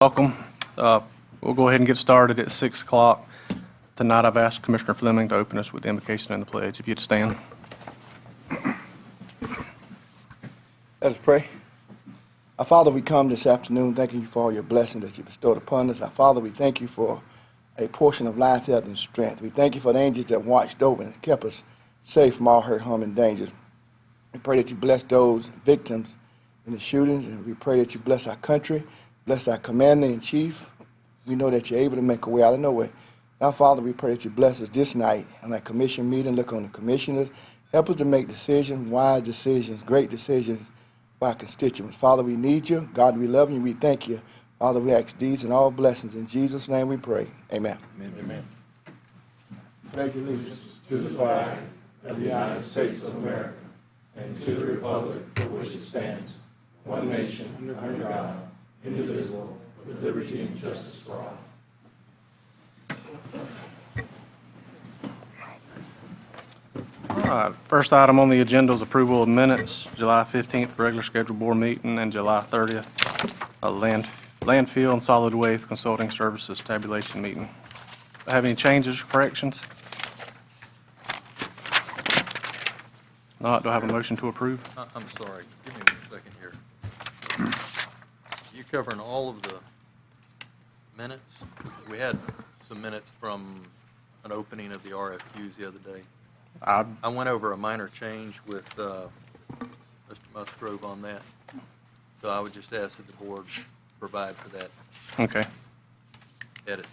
Welcome. We'll go ahead and get started at 6 o'clock. Tonight, I've asked Commissioner Fleming to open us with the invocation and the pledge. If you'd stand. Let us pray. Our Father, we come this afternoon thanking you for all your blessings that you bestowed upon us. Our Father, we thank you for a portion of life, health, and strength. We thank you for the angels that watched over and kept us safe from all hurt, harm, and dangers. We pray that you bless those victims in the shootings, and we pray that you bless our country, bless our commander-in-chief. We know that you're able to make a way out of no way. Now, Father, we pray that you bless us this night in our commission meeting. Look on the commissioners. Help us to make decisions, wise decisions, great decisions for our constituents. Father, we need you. God, we love you. We thank you. Father, we ask these and all blessings. In Jesus' name we pray. Amen. Amen. Amen. Pledge allegiance To the flag of the United States of America and to the republic for which it stands, one nation, under God, indivisible, with liberty and justice for all. All right, first item on the agenda is approval of minutes, July 15th, regular scheduled board meeting, and July 30th, landfill and solid waste consulting services tabulation meeting. Have any changes or corrections? Not, do I have a motion to approve? I'm sorry, give me a second here. You covering all of the minutes? We had some minutes from an opening of the RFQs the other day. I went over a minor change with Mr. Musgrove on that, so I would just ask that the board provide for that Okay. edit.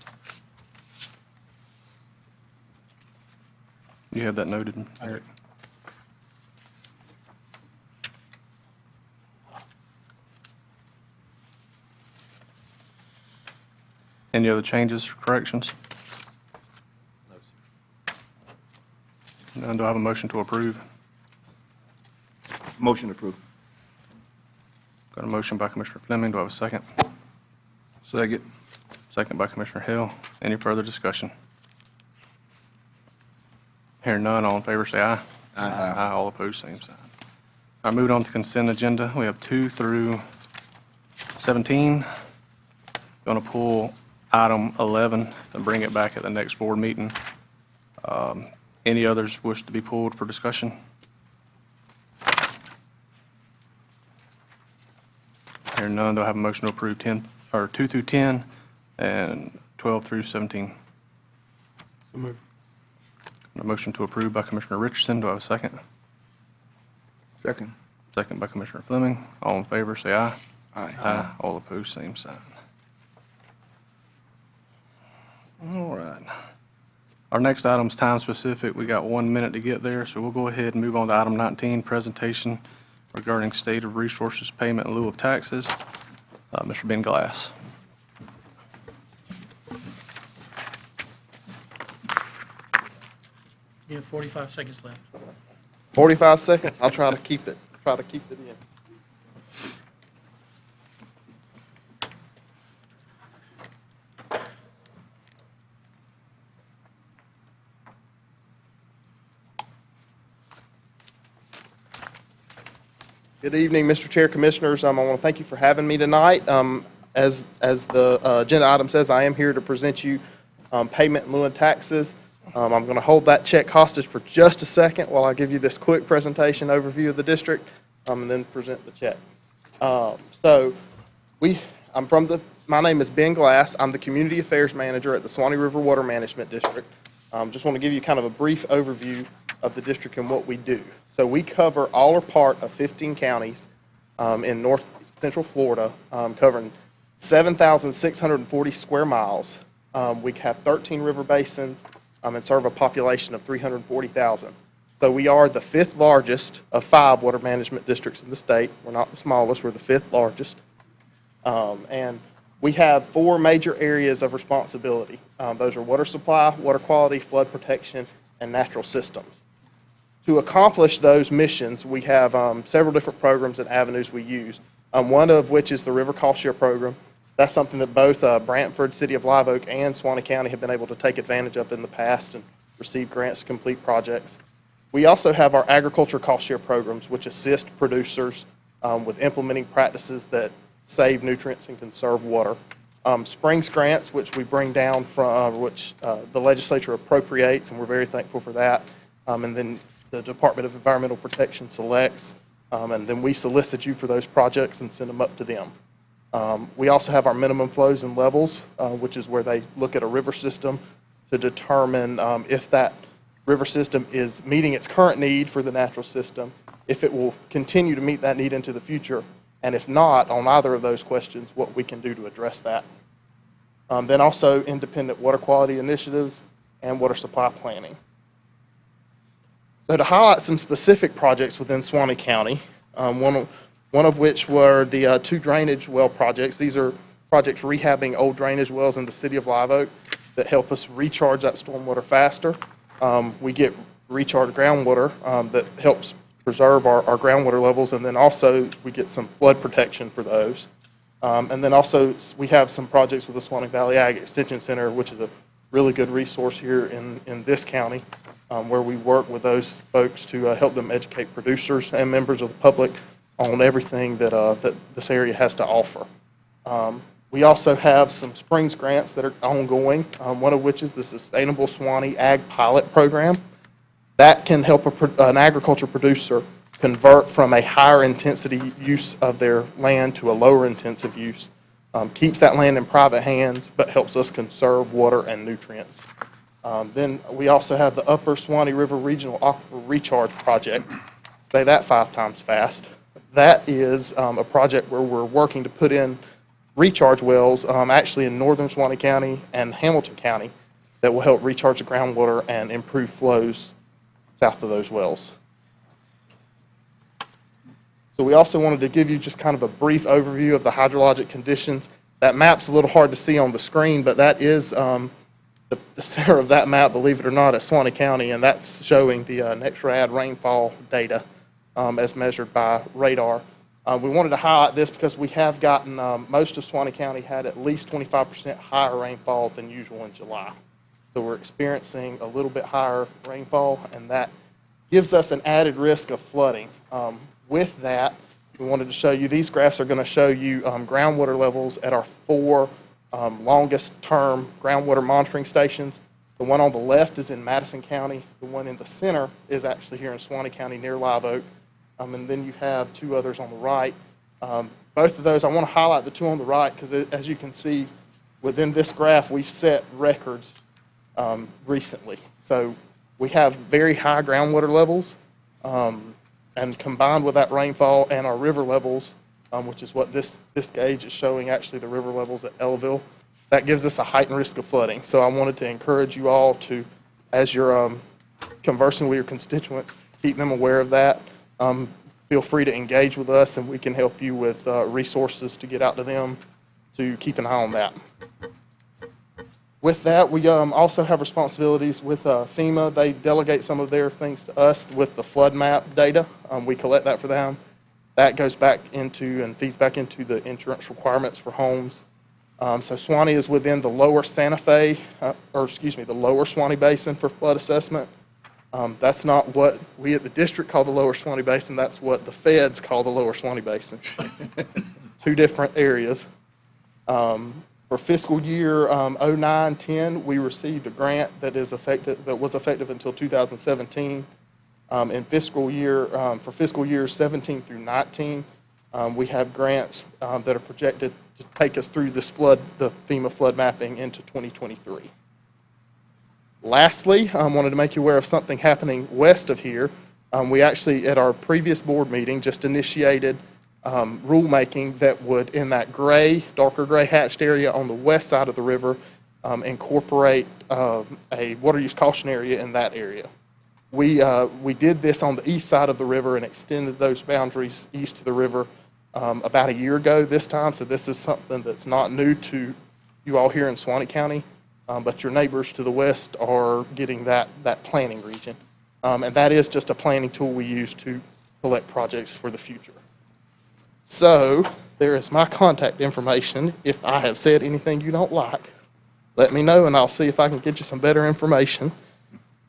You have that noted, Eric? Any other changes or corrections? No, sir. None, do I have a motion to approve? Motion approved. Got a motion by Commissioner Fleming, do I have a second? Second. Second by Commissioner Hill. Any further discussion? Hearing none, all in favor say aye. Aye. Aye, all opposed, same sign. All right, moving on to consent agenda. We have 2 through 17. Going to pull item 11 and bring it back at the next board meeting. Any others wish to be pulled for discussion? Hearing none, do I have a motion to approve 2 through 10 and 12 through 17? So moved. A motion to approve by Commissioner Richardson. Do I have a second? Second. Second by Commissioner Fleming. All in favor, say aye. Aye. Aye. All opposed, same sign. All right. Our next item's time specific. We got 1 minute to get there, so we'll go ahead and move on to item 19, presentation regarding state of resources payment in lieu of taxes. Mr. Ben Glass. You have 45 seconds left. 45 seconds. I'll try to keep it. In. Good evening, Mr. Chair, Commissioners. I want to thank you for having me tonight. As the agenda item says, I am here to present you payment in lieu of taxes. I'm going to hold that check hostage for just a second while I give you this quick presentation overview of the district, and then present the check. My name is Ben Glass. I'm the Community Affairs Manager at the Suwannee River Water Management District. Just want to give you kind of a brief overview of the district and what we do. So we cover all or part of 15 counties in north central Florida, covering 7,640 square miles. We have 13 river basins and serve a population of 340,000. So we are the 5th largest of 5 water management districts in the state. We're not the smallest, we're the 5th largest. And we have 4 major areas of responsibility. Those are water supply, water quality, flood protection, and natural systems. To accomplish those missions, we have several different programs and avenues we use, one of which is the River Cost Share Program. That's something that both Brantford, City of Live Oak, and Suwannee County have been able to take advantage of in the past and receive grants to complete projects. We also have our agriculture cost share programs, which assist producers with implementing practices that save nutrients and conserve water. Springs grants, which we bring down from, which the legislature appropriates, and we're very thankful for that. And then the Department of Environmental Protection selects, and then we solicit you for those projects and send them up to them. We also have our minimum flows and levels, which is where they look at a river system to determine if that river system is meeting its current need for the natural system, if it will continue to meet that need into the future, and if not, on either of those questions, what we can do to address that. Then also independent water quality initiatives and water supply planning. So to highlight some specific projects within Suwannee County, one of which were the 2 drainage well projects. These are projects rehabbing old drainage wells in the city of Live Oak that help us recharge that stormwater faster. We get recharged groundwater that helps preserve our groundwater levels, and then also we get some flood protection for those. And then also we have some projects with the Suwannee Valley Ag Extension Center, which is a really good resource here in this county, where we work with those folks to help them educate producers and members of the public on everything that this area has to offer. We also have some Springs grants that are ongoing, one of which is the Sustainable Suwannee Ag Pilot Program. That can help an agriculture producer convert from a higher intensity use of their land to a lower intensive use, keeps that land in private hands, but helps us conserve water and nutrients. Then we also have the Upper Suwannee River Regional Aquifer Recharge Project. Say that 5 times fast. That is a project where we're working to put in recharge wells, actually in northern Suwannee County and Hamilton County, that will help recharge the groundwater and improve flows south of those wells. So we also wanted to give you just kind of a brief overview of the hydrologic conditions. That map's a little hard to see on the screen, but that is the center of that map, believe it or not, at Suwannee County, and that's showing the NEXRAD rainfall data as measured by radar. We wanted to highlight this because we have gotten, most of Suwannee County had at least 25% higher rainfall than usual in July. So we're experiencing a little bit higher rainfall, and that gives us an added risk of flooding. With that, we wanted to show you, these graphs are going to show you groundwater levels at our 4 longest-term groundwater monitoring stations. The one on the left is in Madison County. The one in the center is actually here in Suwannee County near Live Oak. And then you have 2 others on the right. Both of those, I want to highlight the 2 on the right because as you can see, within this graph, we've set records recently. So we have very high groundwater levels, and combined with that rainfall and our river levels, which is what this gauge is showing, actually the river levels at Ellaville, that gives us a heightened risk of flooding. So I wanted to encourage you all to, as you're conversing with your constituents, keep them aware of that. Feel free to engage with us, and we can help you with resources to get out to them to keep an eye on that. With that, we also have responsibilities with FEMA. They delegate some of their things to us with the flood map data. We collect that for them. That goes back into and feeds back into the insurance requirements for homes. So Suwannee is within the lower Santa Fe, the lower Suwannee Basin for flood assessment. That's not what we at the district call the lower Suwannee Basin. That's what the feds call the lower Suwannee Basin. 2 different areas. For fiscal year 09-10, we received a grant that was effective until 2017. For fiscal years 17 through 19, we have grants that are projected to take us through the FEMA flood mapping into 2023. Lastly, I wanted to make you aware of something happening west of here. We actually, at our previous board meeting, just initiated rulemaking that would, in that darker gray hatched area on the west side of the river, incorporate a water use caution area in that area. We did this on the east side of the river and extended those boundaries east of the river about a year ago this time, so this is something that's not new to you all here in Suwannee County, but your neighbors to the west are getting that planning region. And that is just a planning tool we use to collect projects for the future. So there is my contact information. If I have said anything you don't like, let me know and I'll see if I can get you some better information.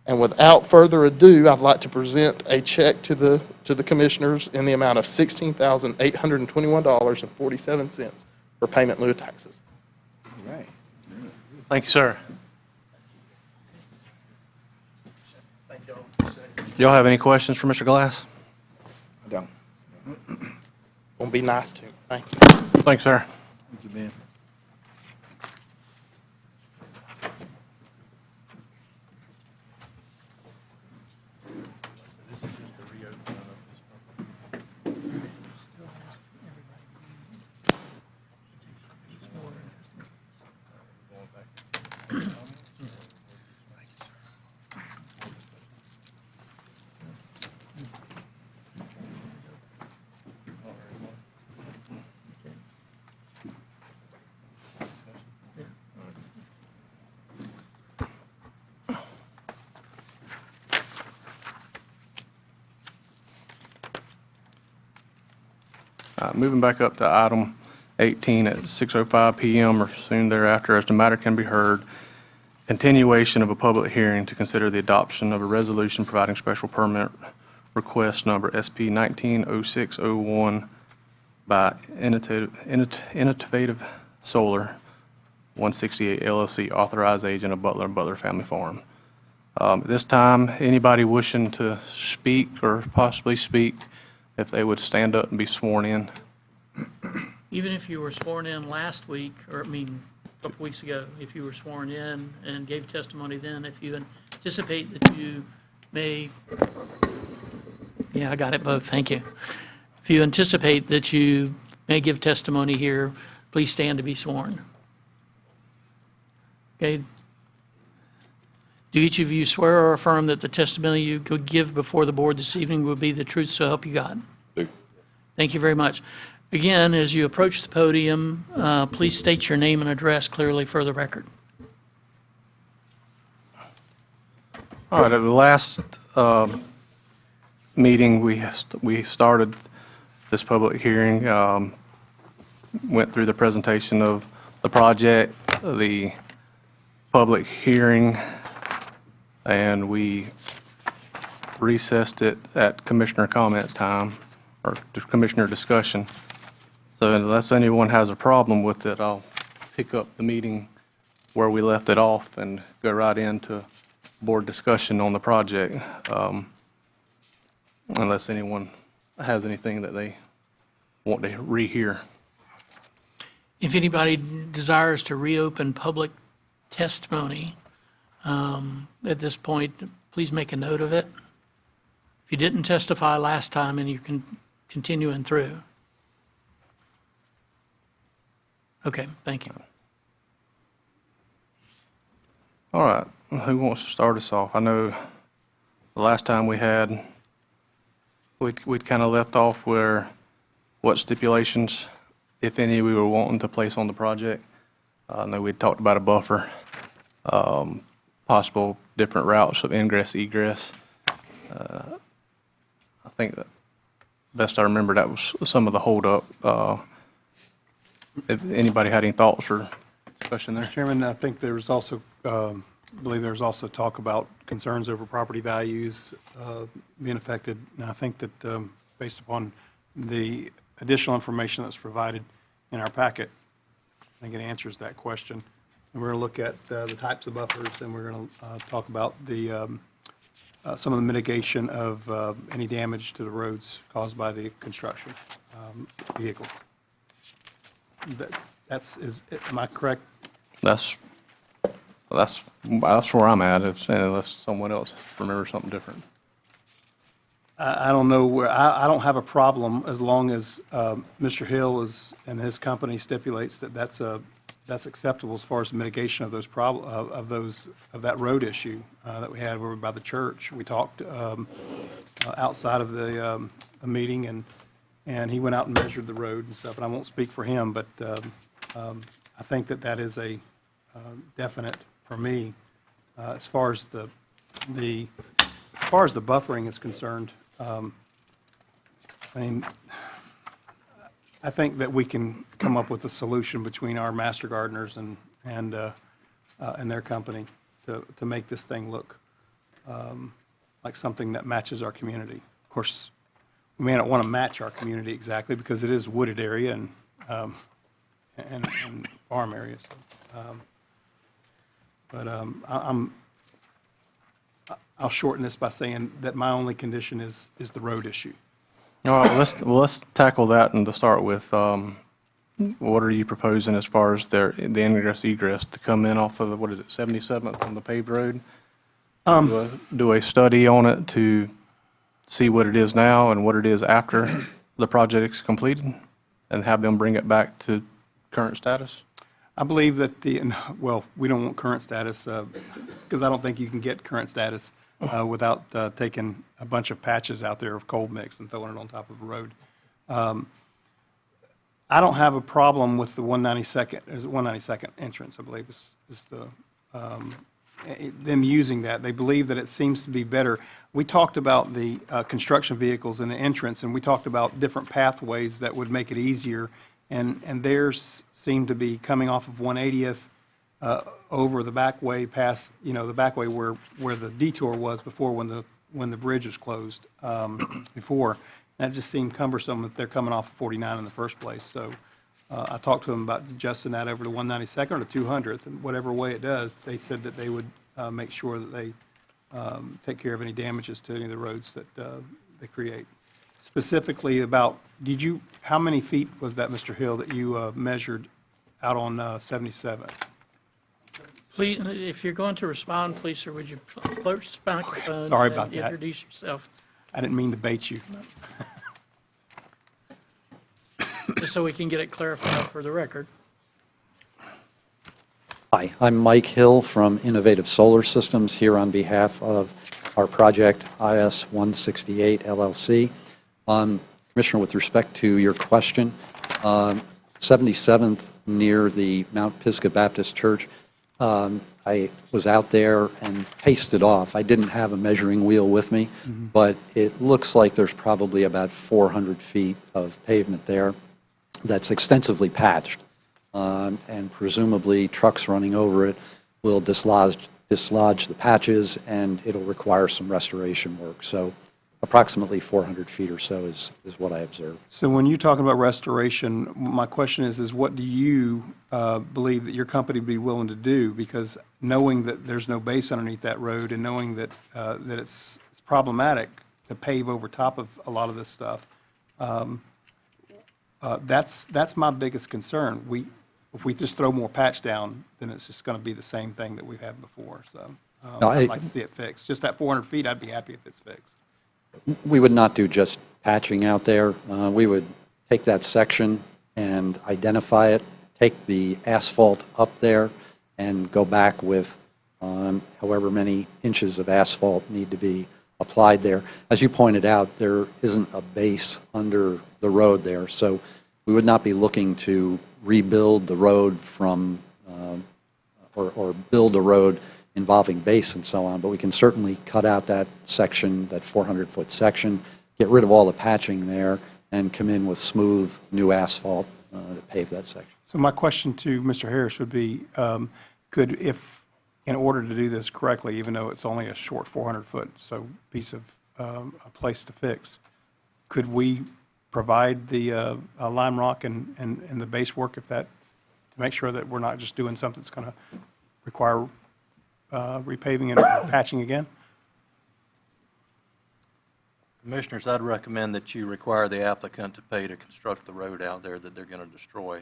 And without further ado, I'd like to present a check to the commissioners in the amount of $16,821.47 for payment in lieu of taxes. All right. Thank you, sir. Y'all have any questions for Mr. Glass? I don't. Gonna be nice to him. Thank you. Thanks, sir. Thank you, Ben. Moving back up to item 18 at 6:05 PM or soon thereafter, as the matter can be heard, continuation of a public hearing to consider the adoption of a resolution providing special permit request number SP 190601 by Innovative Solar 168 LLC, authorized agent of Butler and Butler Family Farm. At this time, anybody wishing to speak or possibly speak, if they would stand up and be sworn in. Even if you were sworn in last week, or, I mean, a couple weeks ago, if you were sworn in and gave testimony then, if you anticipate that you may, yeah, I got it both, thank you. If you anticipate that you may give testimony here, please stand to be sworn. Okay. Do each of you swear or affirm that the testimony you could give before the board this evening will be the truth, so help you God? Thank you very much. Again, as you approach the podium, please state your name and address clearly for the record. All right, at the last meeting, we started this public hearing, went through the presentation of the project, the public hearing, and we recessed it at commissioner comment time, or commissioner discussion. So unless anyone has a problem with it, I'll pick up the meeting where we left it off and go right into board discussion on the project, unless anyone has anything that they want to rehear. If anybody desires to reopen public testimony at this point, please make a note of it. If you didn't testify last time and you can continuing through. Okay, thank you. All right, who wants to start us off? I know the last time we'd kind of left off where, what stipulations, if any, we were wanting to place on the project. I know we'd talked about a buffer, possible different routes of ingress, egress. I think that, best I remember, that was some of the holdup. If anybody had any thoughts or discussion there? Chairman, I think there was also, I believe there was also talk about concerns over property values being affected. And I think that based upon the additional information that's provided in our packet, I think it answers that question. And we're going to look at the types of buffers, and we're going to talk about the some of the mitigation of any damage to the roads caused by the construction vehicles. Am I correct? That's where I'm at, unless someone else remembers something different. I don't know where, I don't have a problem as long as Mr. Hill and his company stipulates that that's acceptable as far as the mitigation of those of that road issue that we had over by the church. We talked outside of the meeting, and he went out and measured the road and stuff, and I won't speak for him, but I think that is a definite for me as far as the buffering is concerned. I mean, I think that we can come up with a solution between our master gardeners and their company to make this thing look like something that matches our community. Of course, we may not want to match our community exactly because it is wooded area and farm areas. I'll shorten this by saying that my only condition is the road issue. All right, let's tackle that and to start with. What are you proposing as far as the ingress egress to come in off of, what is it, 77th on the paved road? Do a study on it to see what it is now and what it is after the project's completed, and have them bring it back to current status? I believe that well, we don't want current status, because I don't think you can get current status without taking a bunch of patches out there of cold mix and throwing it on top of a road. I don't have a problem with the 192nd, is it 192nd entrance, I believe is them using that. They believe that it seems to be better. We talked about the construction vehicles and the entrance, and we talked about different pathways that would make it easier, and theirs seem to be coming off of 180th over the back way past, the back way where the detour was before when the bridge was closed before. That just seemed cumbersome that they're coming off of 49 in the first place. So I talked to them about adjusting that over to 192nd or to 200th, and whatever way it does, they said that they would make sure that they take care of any damages to any of the roads that they create. Specifically about, how many feet was that, Mr. Hill, that you measured out on 77? Please, if you're going to respond, please, sir, would you approach the microphone? Sorry about and that. Introduce yourself, I didn't mean to bait you. just so we can get it clarified for the record. Hi, I'm Mike Hill from Innovative Solar Systems, here on behalf of our project IS 168 LLC. Commissioner, with respect to your question, 77th near the Mount Pisgah Baptist Church, I was out there and paced it off. I didn't have a measuring wheel with me, but it looks like there's probably about 400 feet of pavement there that's extensively patched. And presumably trucks running over it will dislodge the patches, and it'll require some restoration work. So approximately 400 feet or so is what I observed. So when you're talking about restoration, my question is what do you believe that your company would be willing to do? Because knowing that there's no base underneath that road and knowing that that it's problematic to pave over top of a lot of this stuff, that's my biggest concern. If we just throw more patch down, then it's just going to be the same thing that we've had before. So No, I'd like to see it fixed. Just that 400 feet, I'd be happy if it's fixed. We would not do just patching out there. We would take that section and identify it, take the asphalt up there, and go back with however many inches of asphalt need to be applied there. As you pointed out, there isn't a base under the road there, so we would not be looking to rebuild the road from, or build a road involving base and so on, but we can certainly cut out that section, that 400-foot section, get rid of all the patching there, and come in with smooth new asphalt to pave that section. So my question to Mr. Harris would be, in order to do this correctly, even though it's only a short 400-foot piece of a place to fix, could we provide the lime rock and the base work to make sure that we're not just doing something that's going to require repaving and patching again? Commissioners, I'd recommend that you require the applicant to pay to construct the road out there that they're going to destroy.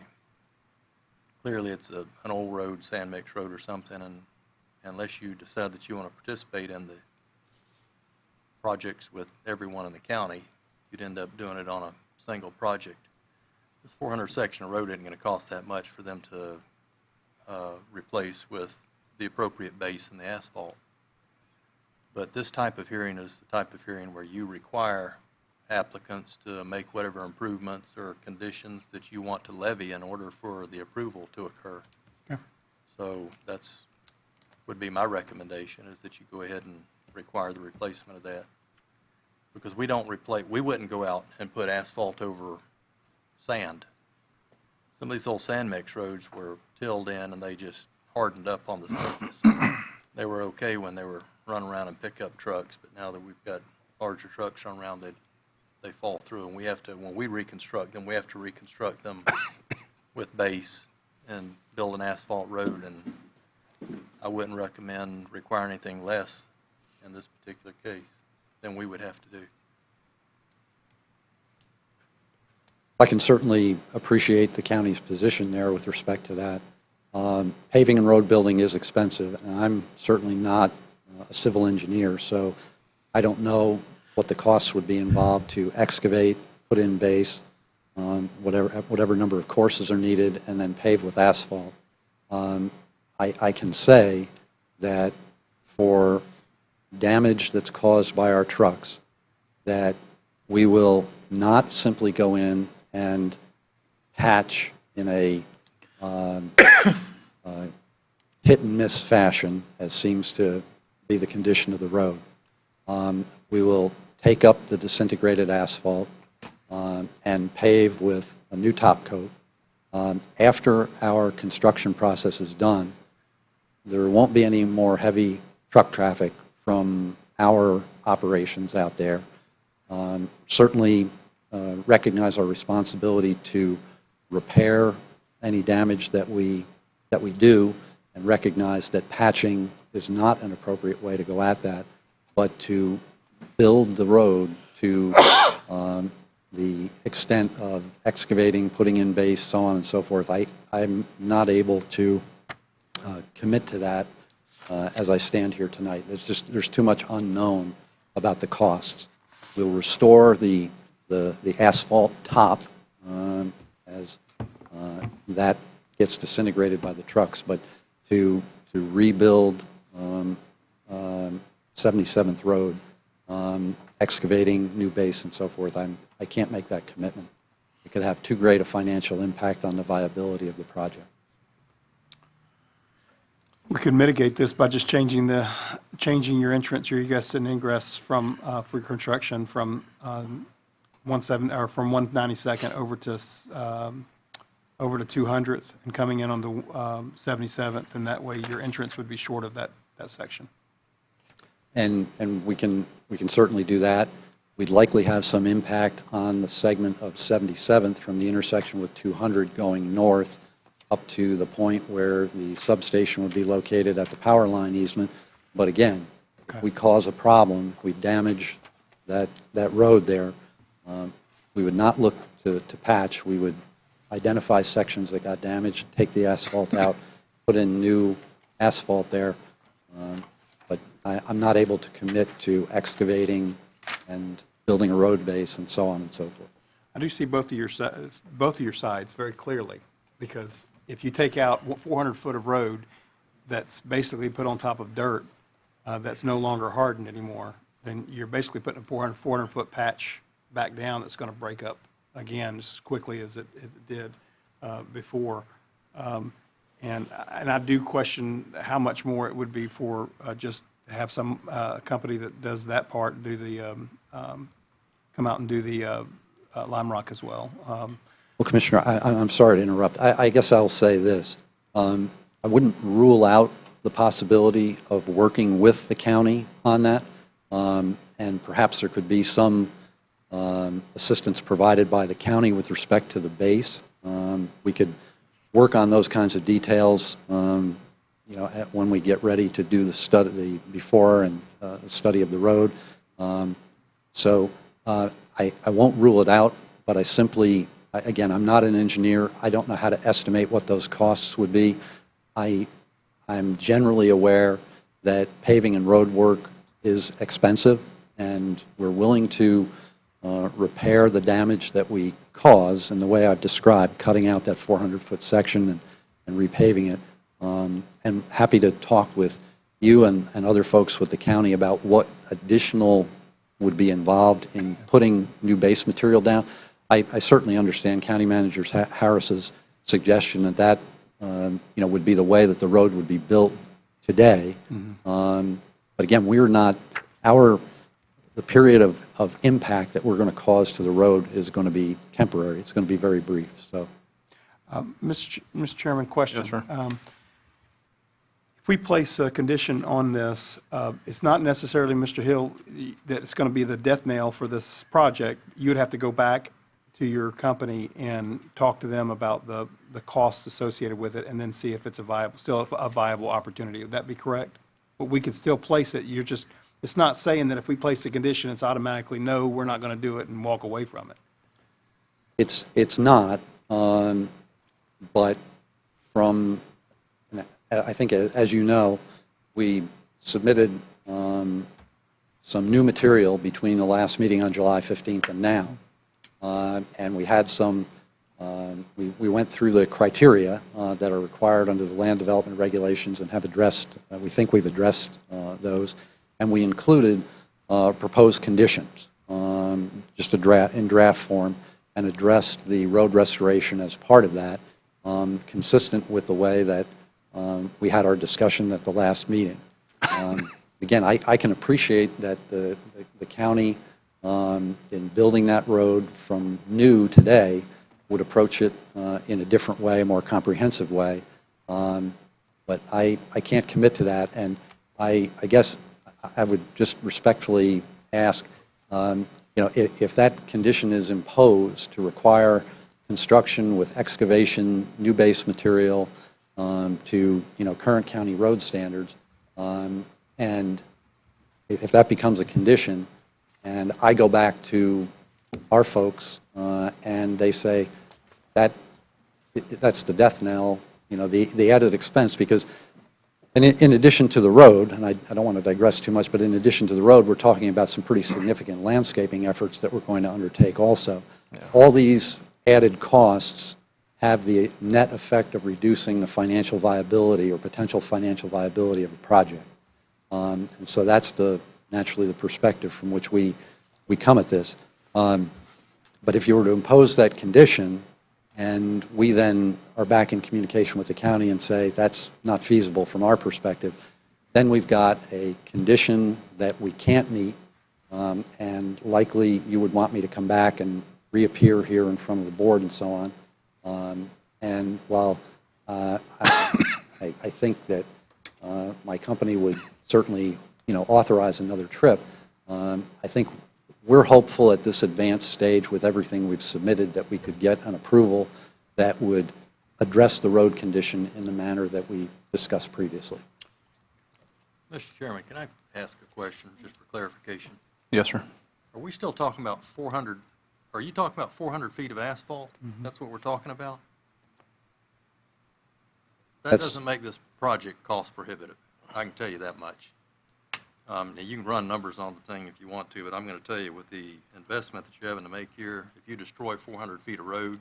Clearly, it's an old road, sand mix road or something, and unless you decide that you want to participate in the projects with everyone in the county, you'd end up doing it on a single project. This 400 section of road isn't going to cost that much for them to replace with the appropriate base and the asphalt. But this type of hearing is the type of hearing where you require applicants to make whatever improvements or conditions that you want to levy in order for the approval to occur. Okay. So would be my recommendation, is that you go ahead and require the replacement of that. Because we wouldn't go out and put asphalt over sand. Some of these old sand mix roads were tilled in and they just hardened up on the surface. They were okay when they were running around in pickup trucks, but now that we've got larger trucks running around, they fall through, and when we reconstruct them, we have to reconstruct them with base and build an asphalt road, and I wouldn't recommend requiring anything less in this particular case than we would have to do. I can certainly appreciate the county's position there with respect to that. Paving and road building is expensive, and I'm certainly not a civil engineer, so I don't know what the costs would be involved to excavate, put in base, whatever number of courses are needed, and then pave with asphalt. I can say that for damage that's caused by our trucks, that we will not simply go in and patch in a hit and miss fashion, as seems to be the condition of the road. We will take up the disintegrated asphalt and pave with a new top coat. After our construction process is done, there won't be any more heavy truck traffic from our operations out there. Certainly recognize our responsibility to repair any damage that we do, and recognize that patching is not an appropriate way to go at that, but to build the road to the extent of excavating, putting in base, so on and so forth. I'm not able to commit to that as I stand here tonight. There's too much unknown about the costs. We'll restore the asphalt top as that gets disintegrated by the trucks, but to rebuild 77th Road, excavating new base and so forth, I can't make that commitment. It could have too great a financial impact on the viability of the project. We could mitigate this by just changing your entrance, your egress and ingress from, for construction from 192nd over to 200th and coming in on the 77th, and that way your entrance would be short of that section. And we can certainly do that. We'd likely have some impact on the segment of 77th from the intersection with 200 going north up to the point where the substation would be located at the power line easement. But again, if we cause a problem, if we damage that road there, we would not look to patch. We would identify sections that got damaged, take the asphalt out, put in new asphalt there. But I'm not able to commit to excavating and building a road base and so on and so forth. I do see both of your sides very clearly, because if you take out 400 foot of road that's basically put on top of dirt, that's no longer hardened anymore, then you're basically putting a 400 foot patch back down that's going to break up again as quickly as it did before. And I do question how much more it would be for just to have some company that does that part do the come out and do the lime rock as well. Well, Commissioner, I'm sorry to interrupt. I guess I'll say this. I wouldn't rule out the possibility of working with the county on that, and perhaps there could be some assistance provided by the county with respect to the base. We could work on those kinds of details, when we get ready to do the study before and the study of the road. So I won't rule it out, but I simply, again, I'm not an engineer. I don't know how to estimate what those costs would be. I'm generally aware that paving and road work is expensive, and we're willing to repair the damage that we cause in the way I've described, cutting out that 400-foot section and repaving it. And happy to talk with you and other folks with the county about what additional would be involved in putting new base material down. I certainly understand County Manager Harris's suggestion that would be the way that the road would be built today. But again, we're not, the period of impact that we're going to cause to the road is going to be temporary. It's going to be very brief. So, Mr. Chairman, question. Yes, sir. If we place a condition on this, it's not necessarily, Mr. Hill, that it's going to be the death knell for this project. You would have to go back to your company and talk to them about the costs associated with it, and then see if it's still a viable opportunity. Would that be correct? But we could still place it, it's not saying that if we place a condition, it's automatically, no, we're not going to do it and walk away from it. It's not, but I think, as you know, we submitted some new material between the last meeting on July 15th and now. And we had we went through the criteria that are required under the land development regulations and have addressed, we think we've addressed those. And we included proposed conditions, just in draft form, and addressed the road restoration as part of that, consistent with the way that we had our discussion at the last meeting. Again, I can appreciate that the county, in building that road from new today, would approach it in a different way, a more comprehensive way. But I can't commit to that, and I guess I would just respectfully ask, if that condition is imposed to require construction with excavation, new base material, to current county road standards, and if that becomes a condition, and I go back to our folks and they say that's the death knell, the added expense, because in addition to the road, and I don't want to digress too much, but in addition to the road, we're talking about some pretty significant landscaping efforts that we're going to undertake also. Yeah. All these added costs have the net effect of reducing the financial viability or potential financial viability of a project. And so that's naturally the perspective from which we come at this. But if you were to impose that condition, and we then are back in communication with the county and say that's not feasible from our perspective, then we've got a condition that we can't meet, and likely you would want me to come back and reappear here in front of the board and so on. And while I think that my company would certainly authorize another trip, I think we're hopeful at this advanced stage with everything we've submitted that we could get an approval that would address the road condition in the manner that we discussed previously. Mr. Chairman, can I ask a question just for clarification? Yes, sir. Are we still talking about 400, are you talking about 400 feet of asphalt? Mm-hmm. That's what we're talking about? That doesn't make this project cost prohibitive. I can tell you that much. Now, you can run numbers on the thing if you want to, but I'm going to tell you with the investment that you're having to make here, if you destroy 400 feet of road,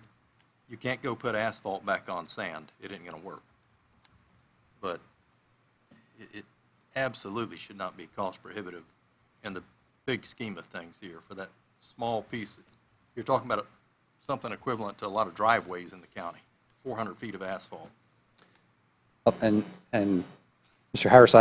you can't go put asphalt back on sand. It ain't going to work. But it absolutely should not be cost prohibitive in the big scheme of things here for that small piece. You're talking about something equivalent to a lot of driveways in the county, 400 feet of asphalt. And Mr. Harris,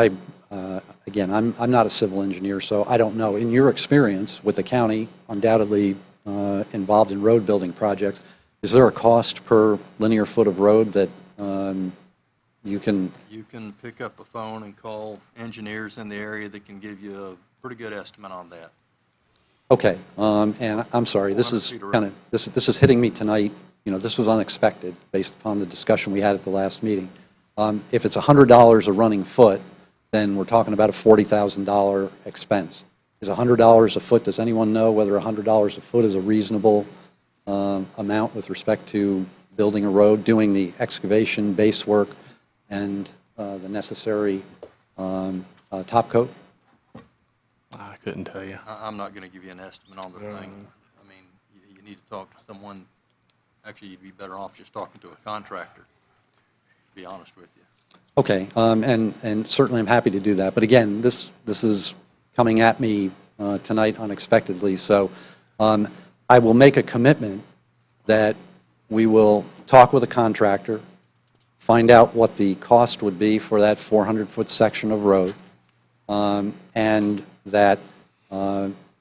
again, I'm not a civil engineer, so I don't know. In your experience with the county, undoubtedly involved in road building projects, is there a cost per linear foot of road that you can? You can pick up a phone and call engineers in the area that can give you a pretty good estimate on that. Okay, and I'm sorry, this is hitting me tonight. This was unexpected based upon the discussion we had at the last meeting. If it's $100 a running foot, then we're talking about a $40,000 expense. Is $100 a foot, does anyone know whether $100 a foot is a reasonable amount with respect to building a road, doing the excavation, base work, and the necessary top coat? I couldn't tell you. I'm not going to give you an estimate on the thing. I mean, you need to talk to someone. Actually, you'd be better off just talking to a contractor, to be honest with you. Okay, and certainly I'm happy to do that. But again, this is coming at me tonight unexpectedly, so I will make a commitment that we will talk with a contractor, find out what the cost would be for that 400-foot section of road, and that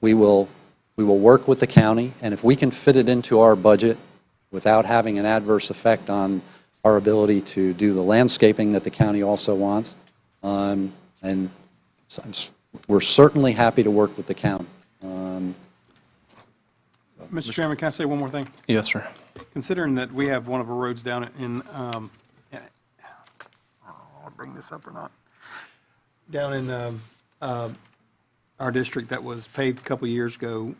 we will work with the county, and if we can fit it into our budget without having an adverse effect on our ability to do the landscaping that the county also wants. And we're certainly happy to work with the county. Mr. Chairman, can I say one more thing? Yes, sir. Considering that we have one of our roads down in, I don't know if I'll bring this up or not, down in our district that was paved a couple of years ago,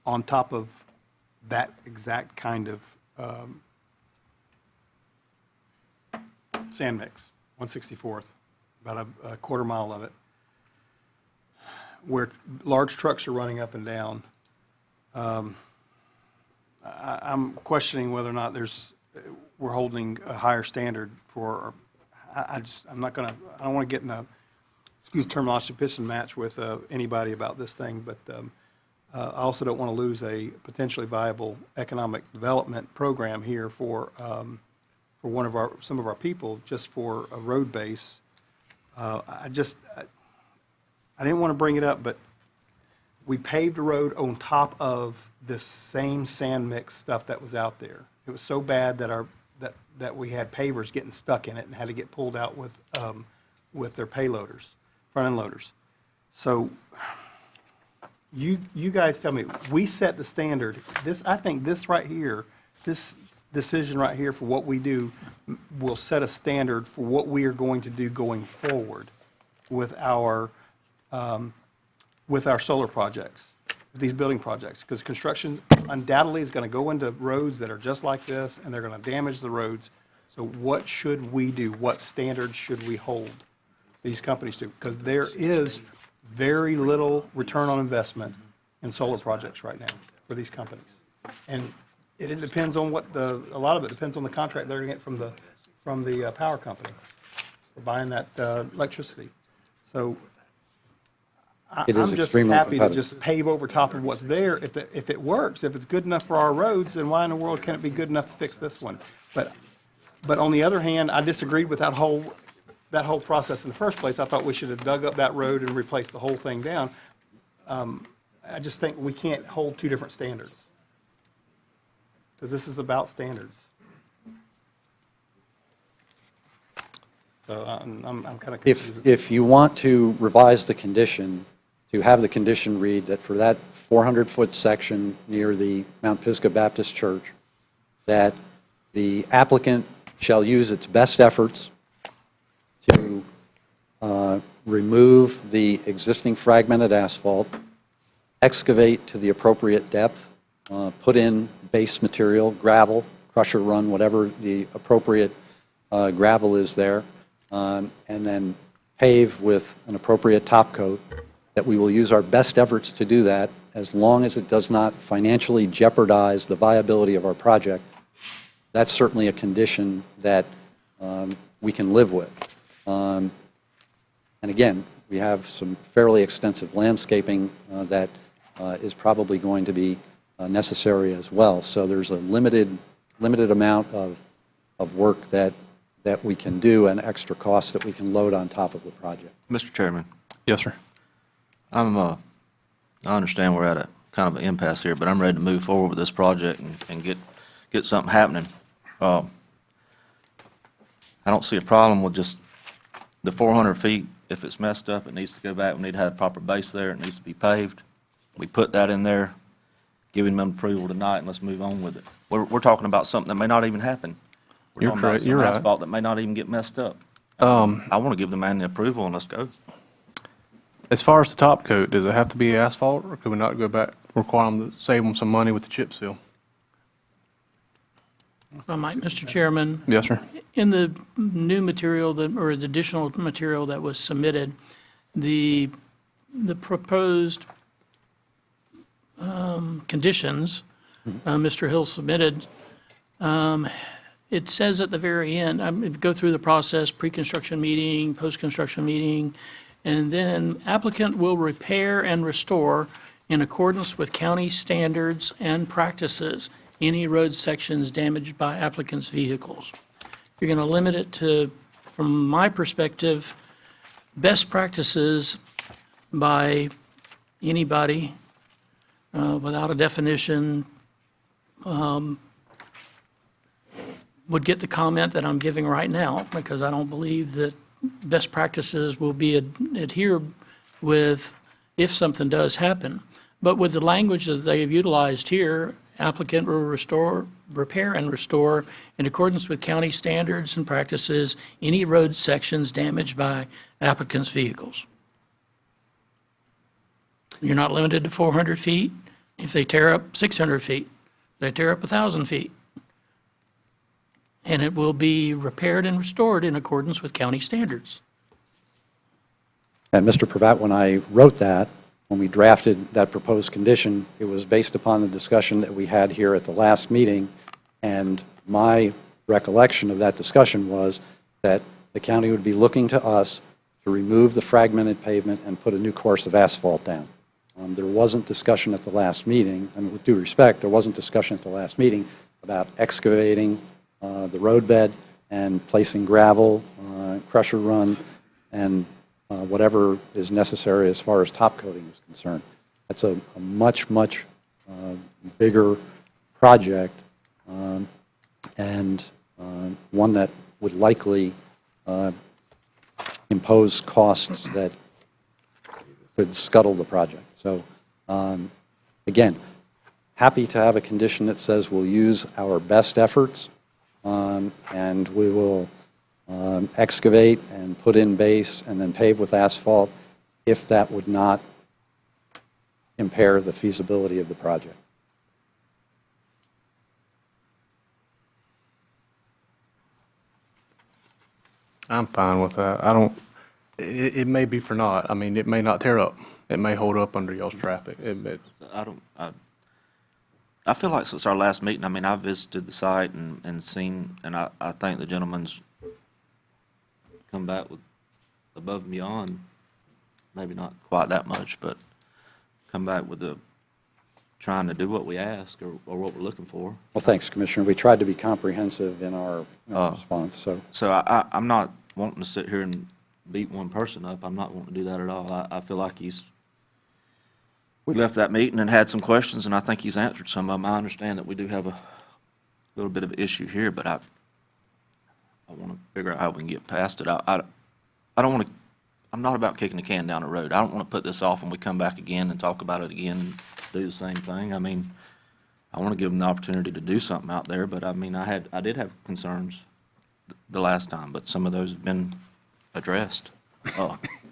on top of that exact kind of sand mix, 164th, about a quarter mile of it, where large trucks are running up and down. I'm questioning whether or not we're holding a higher standard for, I'm not gonna, I don't want to get in a, excuse the terminology, piss and match with anybody about this thing, but I also don't want to lose a potentially viable economic development program here for some of our people, just for a road base. I didn't want to bring it up, but we paved a road on top of this same sand mix stuff that was out there. It was so bad that that we had pavers getting stuck in it and had to get pulled out with their payloaders, front end loaders. So you guys tell me, we set the standard. I think this right here, this decision right here for what we do will set a standard for what we are going to do going forward with our solar projects, these building projects, because construction undoubtedly is going to go into roads that are just like this, and they're going to damage the roads. So what should we do? What standards should we hold these companies to? Because there is very little return on investment in solar projects right now for these companies. And it depends on a lot of it depends on the contract they're going to get from the power company for buying that electricity. So It is I'm just extremely happy to competitive. just pave over top of what's there. If it works, if it's good enough for our roads, then why in the world can't it be good enough to fix this one? But on the other hand, I disagreed with that whole process in the first place. I thought we should have dug up that road and replaced the whole thing down. I just think we can't hold two different standards, because this is about standards. So I'm kind of confused. If you want to revise the condition, to have the condition read that for that 400-foot section near the Mount Pisgah Baptist Church, that the applicant shall use its best efforts to remove the existing fragmented asphalt, excavate to the appropriate depth, put in base material, gravel, crusher run, whatever the appropriate gravel is there, and then pave with an appropriate top coat, that we will use our best efforts to do that as long as it does not financially jeopardize the viability of our project. That's certainly a condition that we can live with. And again, we have some fairly extensive landscaping that is probably going to be necessary as well. So there's a limited amount of work that we can do and extra costs that we can load on top of the project. Mr. Chairman, Yes, sir. I understand we're at a kind of an impasse here, but I'm ready to move forward with this project and get something happening. I don't see a problem with just the 400 feet. If it's messed up, it needs to go back. We need to have a proper base there. It needs to be paved. We put that in there, giving them approval tonight, and let's move on with it. We're talking about something that may not even happen. We're You're talking about correct. some You're right. asphalt that may not even get messed up. I want to give the man the approval, and let's go. As far as the top coat, does it have to be asphalt, or could we not go back, require them to save them some money with the chip seal? If I might, Mr. Chairman, Yes, sir. in the new material or the additional material that was submitted, the proposed conditions Mr. Hill submitted, it says at the very end, go through the process, pre-construction meeting, post-construction meeting, and then applicant will repair and restore in accordance with county standards and practices any road sections damaged by applicant's vehicles. You're going to limit it to, from my perspective, best practices by anybody without a definition would get the comment that I'm giving right now, because I don't believe that best practices will be adhered with if something does happen. But with the language that they have utilized here, applicant will repair and restore in accordance with county standards and practices any road sections damaged by applicant's vehicles. You're not limited to 400 feet. If they tear up 600 feet, they tear up 1,000 feet. And it will be repaired and restored in accordance with county standards. And Mr. Pravat, when I wrote that, when we drafted that proposed condition, it was based upon the discussion that we had here at the last meeting, and my recollection of that discussion was that the county would be looking to us to remove the fragmented pavement and put a new course of asphalt down. There wasn't discussion at the last meeting, and with due respect, there wasn't discussion at the last meeting about excavating the roadbed and placing gravel, crusher run, and whatever is necessary as far as top coating is concerned. That's a much, much bigger project, and one that would likely impose costs that could scuttle the project. So, again, happy to have a condition that says we'll use our best efforts, and we will excavate and put in base and then pave with asphalt if that would not impair the feasibility of the project. I'm fine with that. It may be for naught. I mean, it may not tear up. It may hold up under y'all's traffic. I feel like since our last meeting, I mean, I visited the site and seen, and I think the gentleman's come back with above and beyond, maybe not quite that much, but come back with trying to do what we ask or what we're looking for. Well, thanks, Commissioner. We tried to be comprehensive in our response, so. So I'm not wanting to sit here and beat one person up. I'm not wanting to do that at all. I feel like we left that meeting and had some questions, and I think he's answered some of them. I understand that we do have a little bit of an issue here, but I want to figure out how we can get past it. I don't want to, I'm not about kicking the can down the road. I don't want to put this off and we come back again and talk about it again and do the same thing. I mean, I want to give them the opportunity to do something out there, but I mean, I did have concerns the last time, but some of those have been addressed.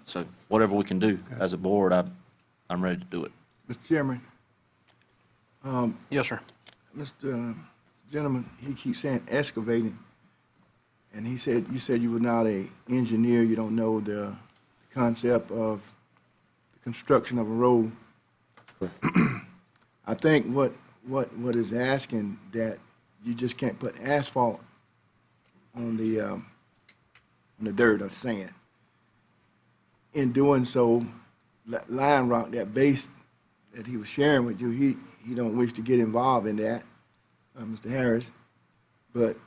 So whatever we can do as a board, I'm ready to do it. Mr. Chairman, Yes, sir. Mr. Gentleman, he keeps saying excavating, and you said you were not an engineer, you don't know the concept of the construction of a road. I think what is asking that you just can't put asphalt on the dirt or sand. In doing so, Lion Rock, that base that he was sharing with you, he don't wish to get involved in that, Mr. Harris. But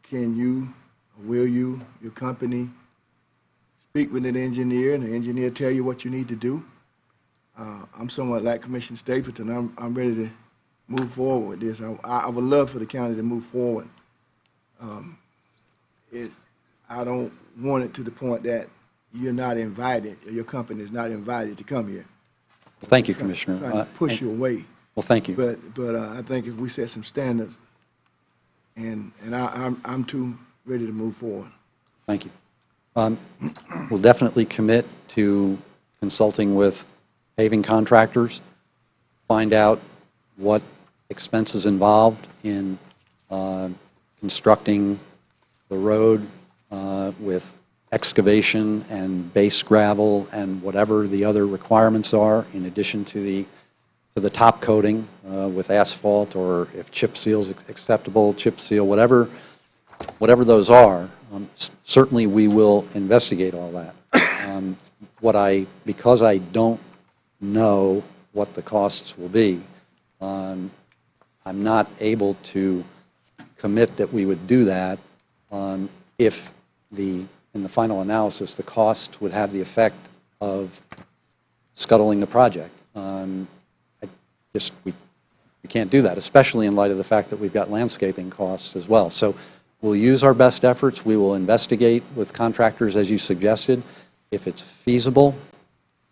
can you, or will you, your company, speak with an engineer, and the engineer tell you what you need to do? I'm somewhat like Commissioner Stapleton. I'm ready to move forward with this. I would love for the county to move forward. I don't want it to the point that you're not invited, or your company is not invited to come here. Well, thank you, Commissioner. Trying to push you away. Well, thank you. But I think if we set some standards, and I'm too ready to move forward. Thank you. We'll definitely commit to consulting with paving contractors, find out what expenses involved in constructing the road with excavation and base gravel and whatever the other requirements are, in addition to the top coating with asphalt, or if chip seal is acceptable, chip seal, whatever those are. Certainly we will investigate all that. Because I don't know what the costs will be, I'm not able to commit that we would do that if in the final analysis, the cost would have the effect of scuttling the project. We can't do that, especially in light of the fact that we've got landscaping costs as well. So we'll use our best efforts. We will investigate with contractors, as you suggested. If it's feasible,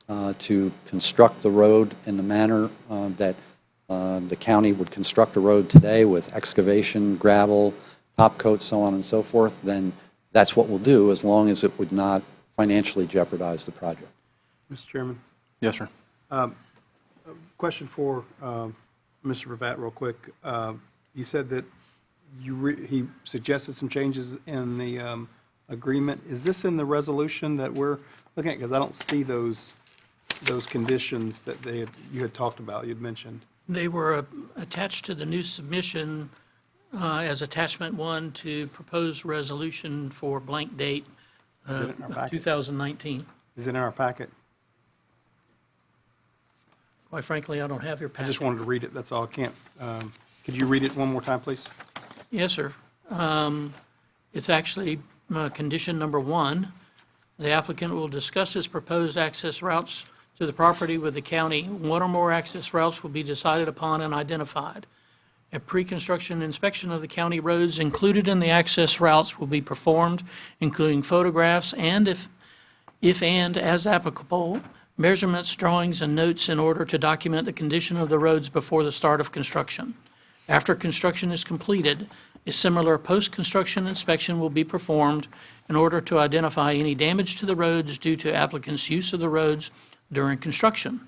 to construct the road in the manner that the county would construct a road today with excavation, gravel, top coat, so on and so forth, then that's what we'll do, as long as it would not financially jeopardize the project. Mr. Chairman, Yes, sir. question for Mr. Pravat real quick. You said that he suggested some changes in the agreement. Is this in the resolution that we're looking at? Because I don't see those conditions that you had talked about, you'd mentioned. They were attached to the new submission as attachment 1 to proposed resolution for blank date Is it in our packet? 2019. Is it in our packet? Quite frankly, I don't have your I packet. just wanted to read it, that's all. I can't, could you read it one more time, please? Yes, sir. It's actually condition number 1. The applicant will discuss his proposed access routes to the property with the county. One or more access routes will be decided upon and identified. A pre-construction inspection of the county roads included in the access routes will be performed, including photographs and, if and as applicable, measurements, drawings, and notes in order to document the condition of the roads before the start of construction. After construction is completed, a similar post-construction inspection will be performed in order to identify any damage to the roads due to applicant's use of the roads during construction.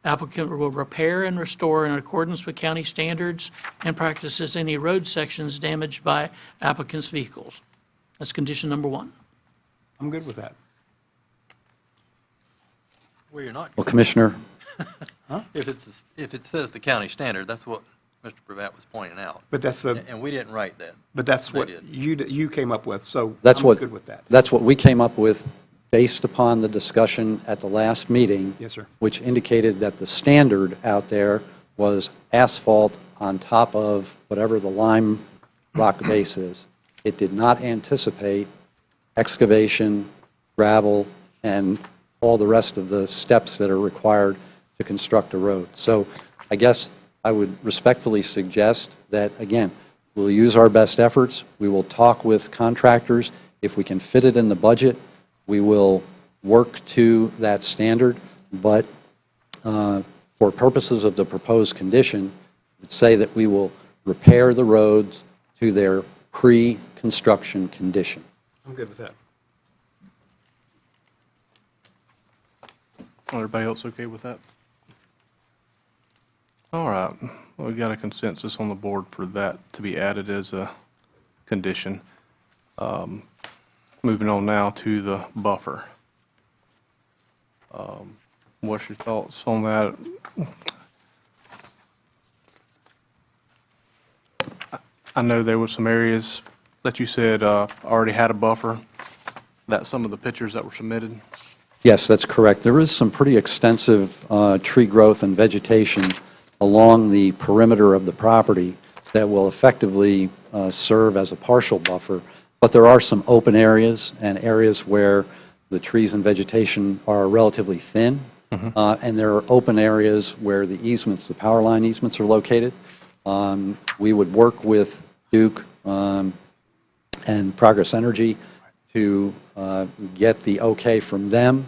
Applicant will repair and restore in accordance with county standards and practices any road sections damaged by applicant's vehicles. That's condition number 1. I'm good with that. Well, you're not, Well, Commissioner, if it says the county standard, that's what Mr. Pravat was pointing out. But that's And we didn't write that. but that's They what did. you came up with, so that's I'm what, good with that. that's what we came up with based upon the discussion at the last meeting. Yes, sir. Which indicated that the standard out there was asphalt on top of whatever the lime rock base is. It did not anticipate excavation, gravel, and all the rest of the steps that are required to construct a road. So I guess I would respectfully suggest that, again, we'll use our best efforts. We will talk with contractors. If we can fit it in the budget, we will work to that standard. But for purposes of the proposed condition, let's say that we will repair the roads to their pre-construction condition. I'm good with that. Everybody else okay with that? All right, well, we got a consensus on the board for that to be added as a condition. Moving on now to the buffer. What's your thoughts on that? I know there were some areas that you said already had a buffer. That's some of the pictures that were submitted. Yes, that's correct. There is some pretty extensive tree growth and vegetation along the perimeter of the property that will effectively serve as a partial buffer. But there are some open areas and areas where the trees and vegetation are relatively thin. And there are open areas where the easements, the power line easements are located. We would work with Duke and Progress Energy to get the okay from them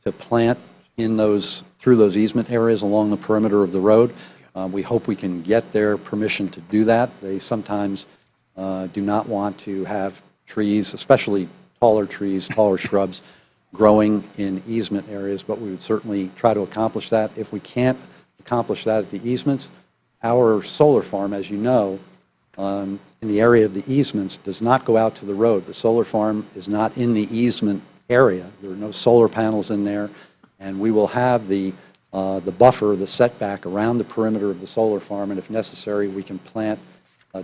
to plant in those, through those easement areas along the perimeter of the road. We hope we can get their permission to do that. They sometimes do not want to have trees, especially taller trees, taller shrubs, growing in easement areas, but we would certainly try to accomplish that. If we can't accomplish that at the easements, our solar farm, as you know, in the area of the easements, does not go out to the road. The solar farm is not in the easement area. There are no solar panels in there, and we will have the buffer, the setback around the perimeter of the solar farm, and if necessary, we can plant,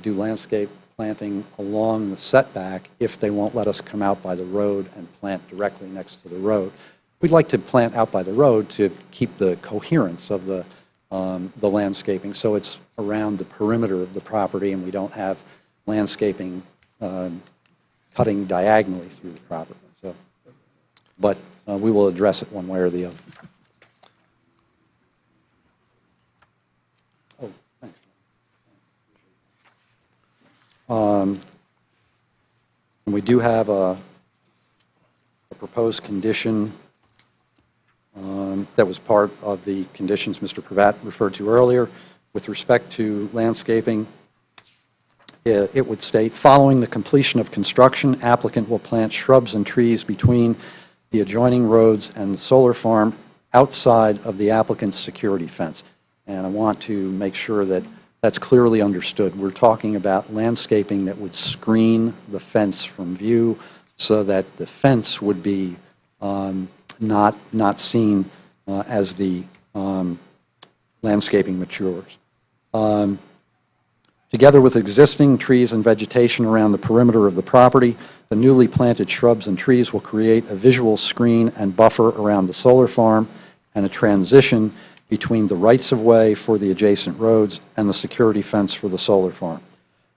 do landscape planting along the setback if they won't let us come out by the road and plant directly next to the road. We'd like to plant out by the road to keep the coherence of the landscaping, so it's around the perimeter of the property and we don't have landscaping cutting diagonally through the property. So, but we will address it one way or the other. Oh, thanks. And we do have a proposed condition that was part of the conditions Mr. Pravat referred to earlier. With respect to landscaping, it would state, following the completion of construction, applicant will plant shrubs and trees between the adjoining roads and the solar farm outside of the applicant's security fence. And I want to make sure that that's clearly understood. We're talking about landscaping that would screen the fence from view so that the fence would be not seen as the landscaping matures. Together with existing trees and vegetation around the perimeter of the property, the newly planted shrubs and trees will create a visual screen and buffer around the solar farm and a transition between the rights-of-way for the adjacent roads and the security fence for the solar farm.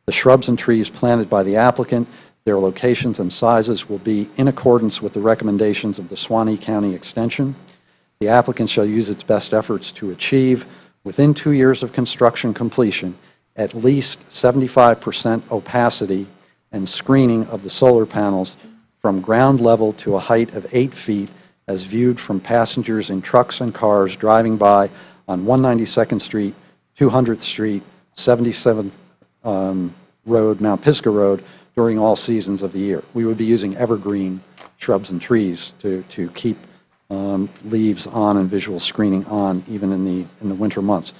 The shrubs and trees planted by the applicant, their locations and sizes will be in accordance with the recommendations of the Suwannee County Extension. The applicant shall use its best efforts to achieve, within 2 years of construction completion, at least 75% opacity and screening of the solar panels from ground level to a height of 8 feet as viewed from passengers in trucks and cars driving by on 192nd Street, 200th Street, 77th Road, Mount Pisgah Road during all seasons of the year. We would be using evergreen shrubs and trees to keep leaves on and visual screening on even in the winter months.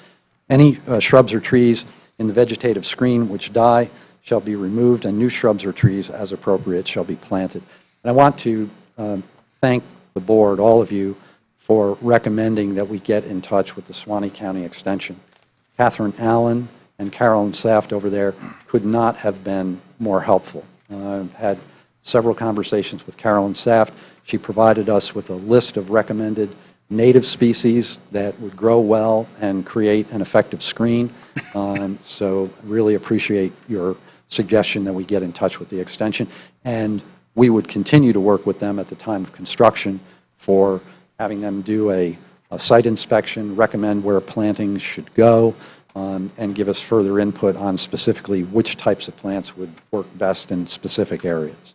Any shrubs or trees in the vegetative screen which die shall be removed, and new shrubs or trees, as appropriate, shall be planted. And I want to thank the board, all of you, for recommending that we get in touch with the Suwannee County Extension. Catherine Allen and Carolyn Saft over there could not have been more helpful. I've had several conversations with Carolyn Saft. She provided us with a list of recommended native species that would grow well and create an effective screen. So really appreciate your suggestion that we get in touch with the extension. And we would continue to work with them at the time of construction for having them do a site inspection, recommend where plantings should go, and give us further input on specifically which types of plants would work best in specific areas.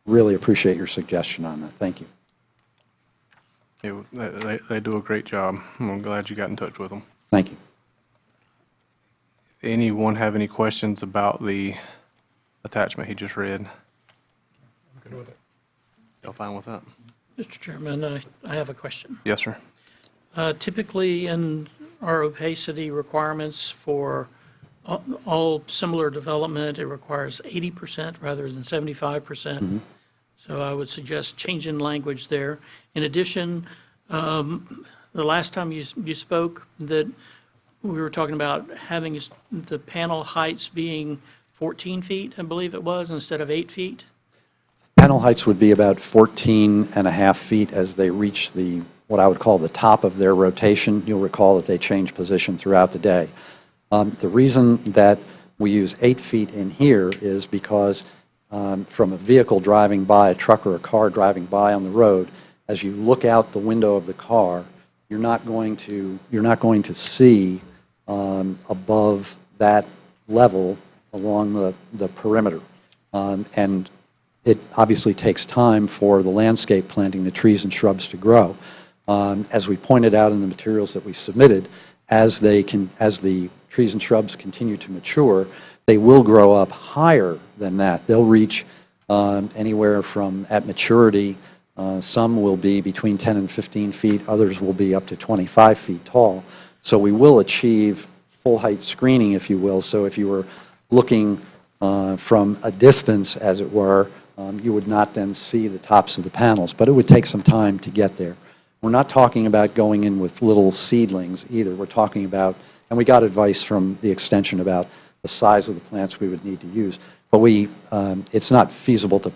Really appreciate your suggestion on that. Thank you. They do a great job. I'm glad you got in touch with them. Thank you. Anyone have any questions about the attachment he just read? I'm good with it. Y'all fine with that? Mr. Chairman, I have a question. Yes, sir. Typically, in our opacity requirements for all similar development, it requires 80% rather than 75%. So I would suggest changing language there. In addition, the last time you spoke, that we were talking about having the panel heights being 14 feet, I believe it was, instead of 8 feet. Panel heights would be about 14 and a half feet as they reach what I would call the top of their rotation. You'll recall that they change position throughout the day. The reason that we use 8 feet in here is because from a vehicle driving by, a truck or a car driving by on the road, as you look out the window of the car, you're not going to see above that level along the perimeter. And it obviously takes time for the landscape planting, the trees and shrubs to grow. As we pointed out in the materials that we submitted, as the trees and shrubs continue to mature, they will grow up higher than that. They'll reach anywhere from, at maturity, some will be between 10 and 15 feet, others will be up to 25 feet tall. So we will achieve full height screening, if you will. So if you were looking from a distance, as it were, you would not then see the tops of the panels, but it would take some time to get there. We're not talking about going in with little seedlings either. We're talking about, and we got advice from the extension about the size of the plants we would need to use. But it's not feasible to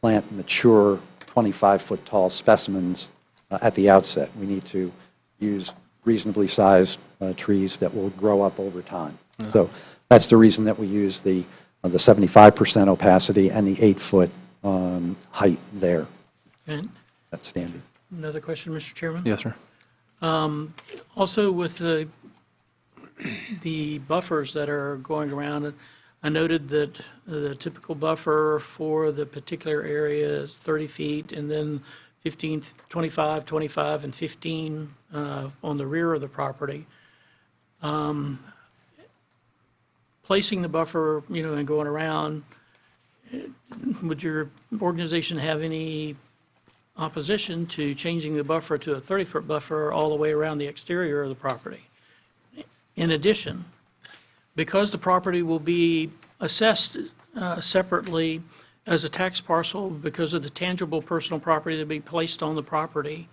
plant mature 25-foot tall specimens at the outset. We need to use reasonably sized trees that will grow up over time. So that's the reason that we use the 75% opacity and the 8-foot height there. And That's standard. another question, Mr. Chairman? Yes, sir. Also, with the buffers that are going around, I noted that the typical buffer for the particular area is 30 feet and then 15, 25, 25, and 15 on the rear of the property. Placing the buffer, and going around, would your organization have any opposition to changing the buffer to a 30-foot buffer all the way around the exterior of the property? In addition, because the property will be assessed separately as a tax parcel because of the tangible personal property that will be placed on the property,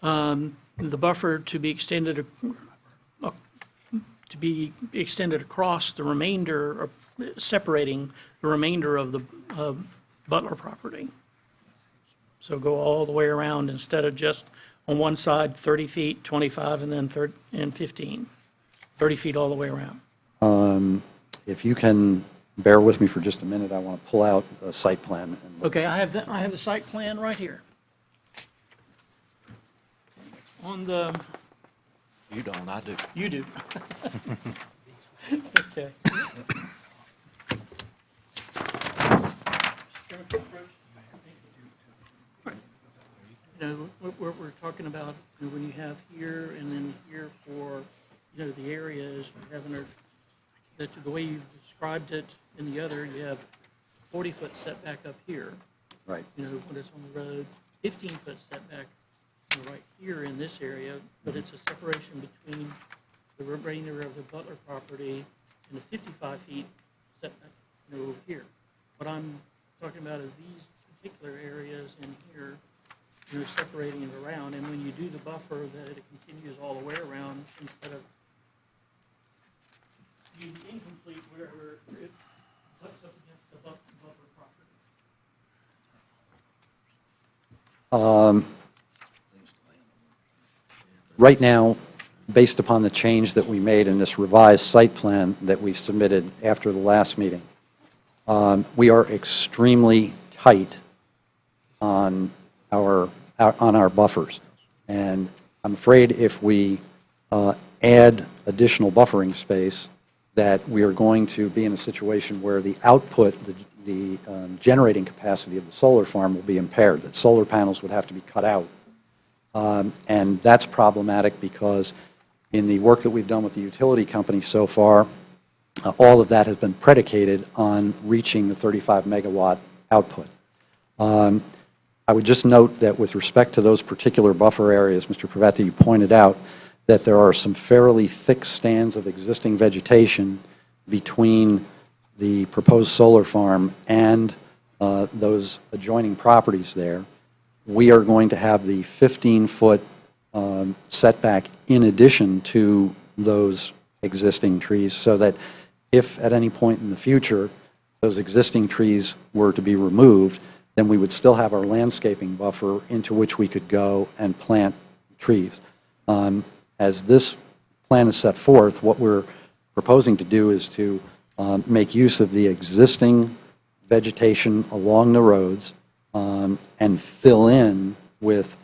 the buffer to be extended across the remainder, separating the remainder of the Butler property. So go all the way around instead of just on one side, 30 feet, 25, and then 15. 30 feet all the way around. If you can bear with me for just a minute, I want to pull out a site plan. And look. Okay, I have the site plan right here. On the, You don't, I do. you do. Okay. What we're talking about, when you have here and then here for, the areas, that the way you described it in the other, you have 40-foot setback up here. Right. When it's on the road, 15-foot setback right here in this area, but it's a separation between the remainder of the Butler property and the 55 feet setback, over here. What I'm talking about is these particular areas in here, separating it around, and when you do the buffer, that it continues all the way around instead of being incomplete where it butts up against the buffer property. Right now, based upon the change that we made in this revised site plan that we submitted after the last meeting, we are extremely tight on our buffers. And I'm afraid if we add additional buffering space, that we are going to be in a situation where the output, the generating capacity of the solar farm will be impaired, that solar panels would have to be cut out. And that's problematic because in the work that we've done with the utility company so far, all of that has been predicated on reaching the 35 megawatt output. I would just note that with respect to those particular buffer areas, Mr. Pravetta, you pointed out that there are some fairly thick stands of existing vegetation between the proposed solar farm and those adjoining properties there. We are going to have the 15-foot setback in addition to those existing trees, so that if at any point in the future those existing trees were to be removed, then we would still have our landscaping buffer into which we could go and plant trees. As this plan is set forth, what we're proposing to do is to make use of the existing vegetation along the roads and fill in with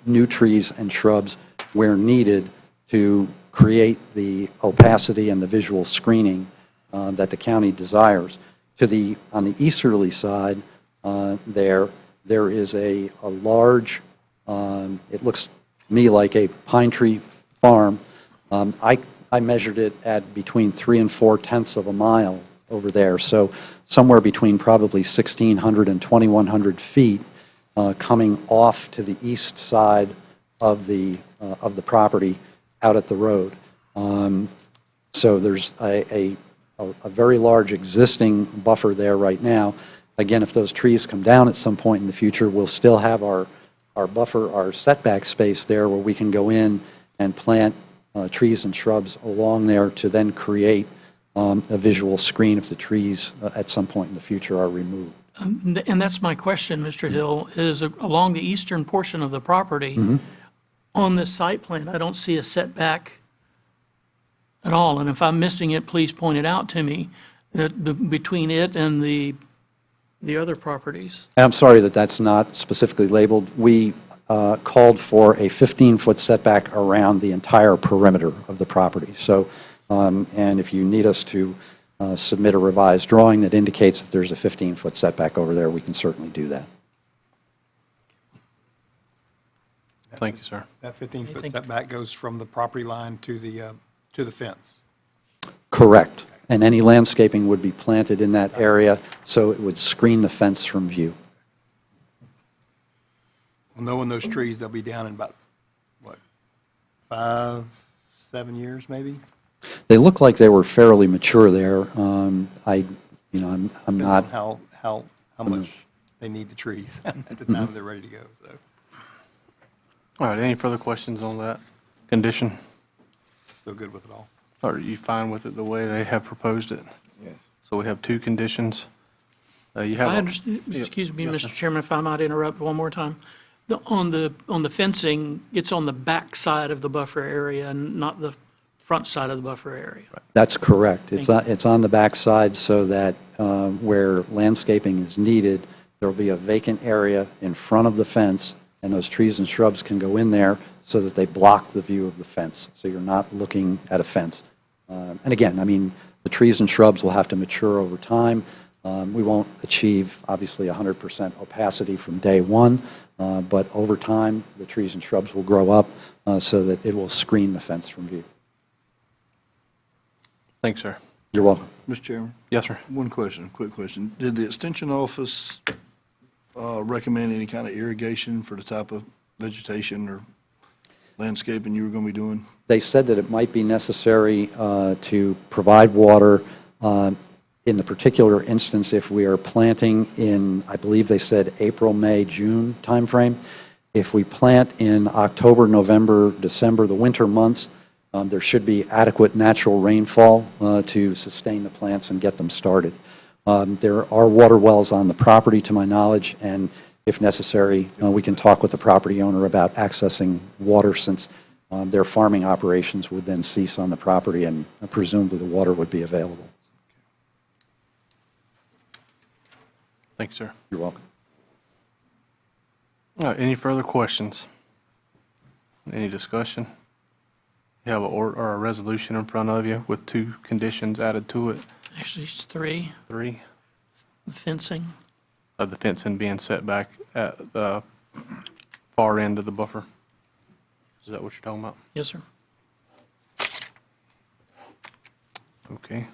new trees and shrubs where needed to create the opacity and the visual screening that the county desires. On the easterly side, there is a large, it looks to me like a pine tree farm. I measured it at between 3 and 4/10 of a mile over there, so somewhere between probably 1,600 and 2,100 feet coming off to the east side of the property out at the road. So there's a very large existing buffer there right now. Again, if those trees come down at some point in the future, we'll still have our buffer, our setback space there where we can go in and plant trees and shrubs along there to then create a visual screen if the trees at some point in the future are removed. And that's my question, Mr. Hill, is along the eastern portion of the property, on this site plan, I don't see a setback at all. And if I'm missing it, please point it out to me, that between it and the other properties. I'm sorry that that's not specifically labeled. We called for a 15-foot setback around the entire perimeter of the property. So, and if you need us to submit a revised drawing that indicates that there's a 15-foot setback over there, we can certainly do that. Thank you, sir. That 15-foot Thank you. setback goes from the property line to the fence. Correct. And any landscaping would be planted in that area, so it would screen the fence from view. Well, knowing those trees, they'll be down in about, what, 5, 7 years, maybe? They look like they were fairly mature there. I'm Depends not, on how much they need the trees at the time they're ready to go, so. All right, any further questions on that condition? Feel good with it all. Are you fine with it the way they have proposed it? Yes. So we have 2 conditions. You have. I a- understand, Yep. excuse me, Yes, Mr. sir. Chairman, if I might interrupt one more time. On the fencing, it's on the back side of the buffer area and not the front side of the buffer area. that's correct. It's Thank it's on the backside so that where landscaping is needed, there'll be a vacant area in front of the fence, and those trees and shrubs can go in there so that they block the view of the fence, so you're not looking at a fence. And again, I mean, the trees and shrubs will have to mature over time. We won't achieve, obviously, 100% opacity from day one, but over time, the trees and shrubs will grow up so that it will screen the fence from view. Thanks, sir. You're welcome. Mr. Chairman, Yes, sir. one question, quick question. Did the Extension Office recommend any kind of irrigation for the type of vegetation or landscaping you were going to be doing? They said that it might be necessary to provide water in the particular instance if we are planting in, I believe they said April, May, June timeframe. If we plant in October, November, December, the winter months, there should be adequate natural rainfall to sustain the plants and get them started. There are water wells on the property, to my knowledge, and if necessary, we can talk with the property owner about accessing water, since their farming operations would then cease on the property, and presumably the water would be available. Thank you, sir. You're welcome. All right, any further questions? Any discussion? You have a resolution in front of you with 2 conditions added to it, Actually, it's 3, 3, the fencing. of the fencing being set back at the far end of the buffer. Is that what you're talking about? Yes, sir. Okay.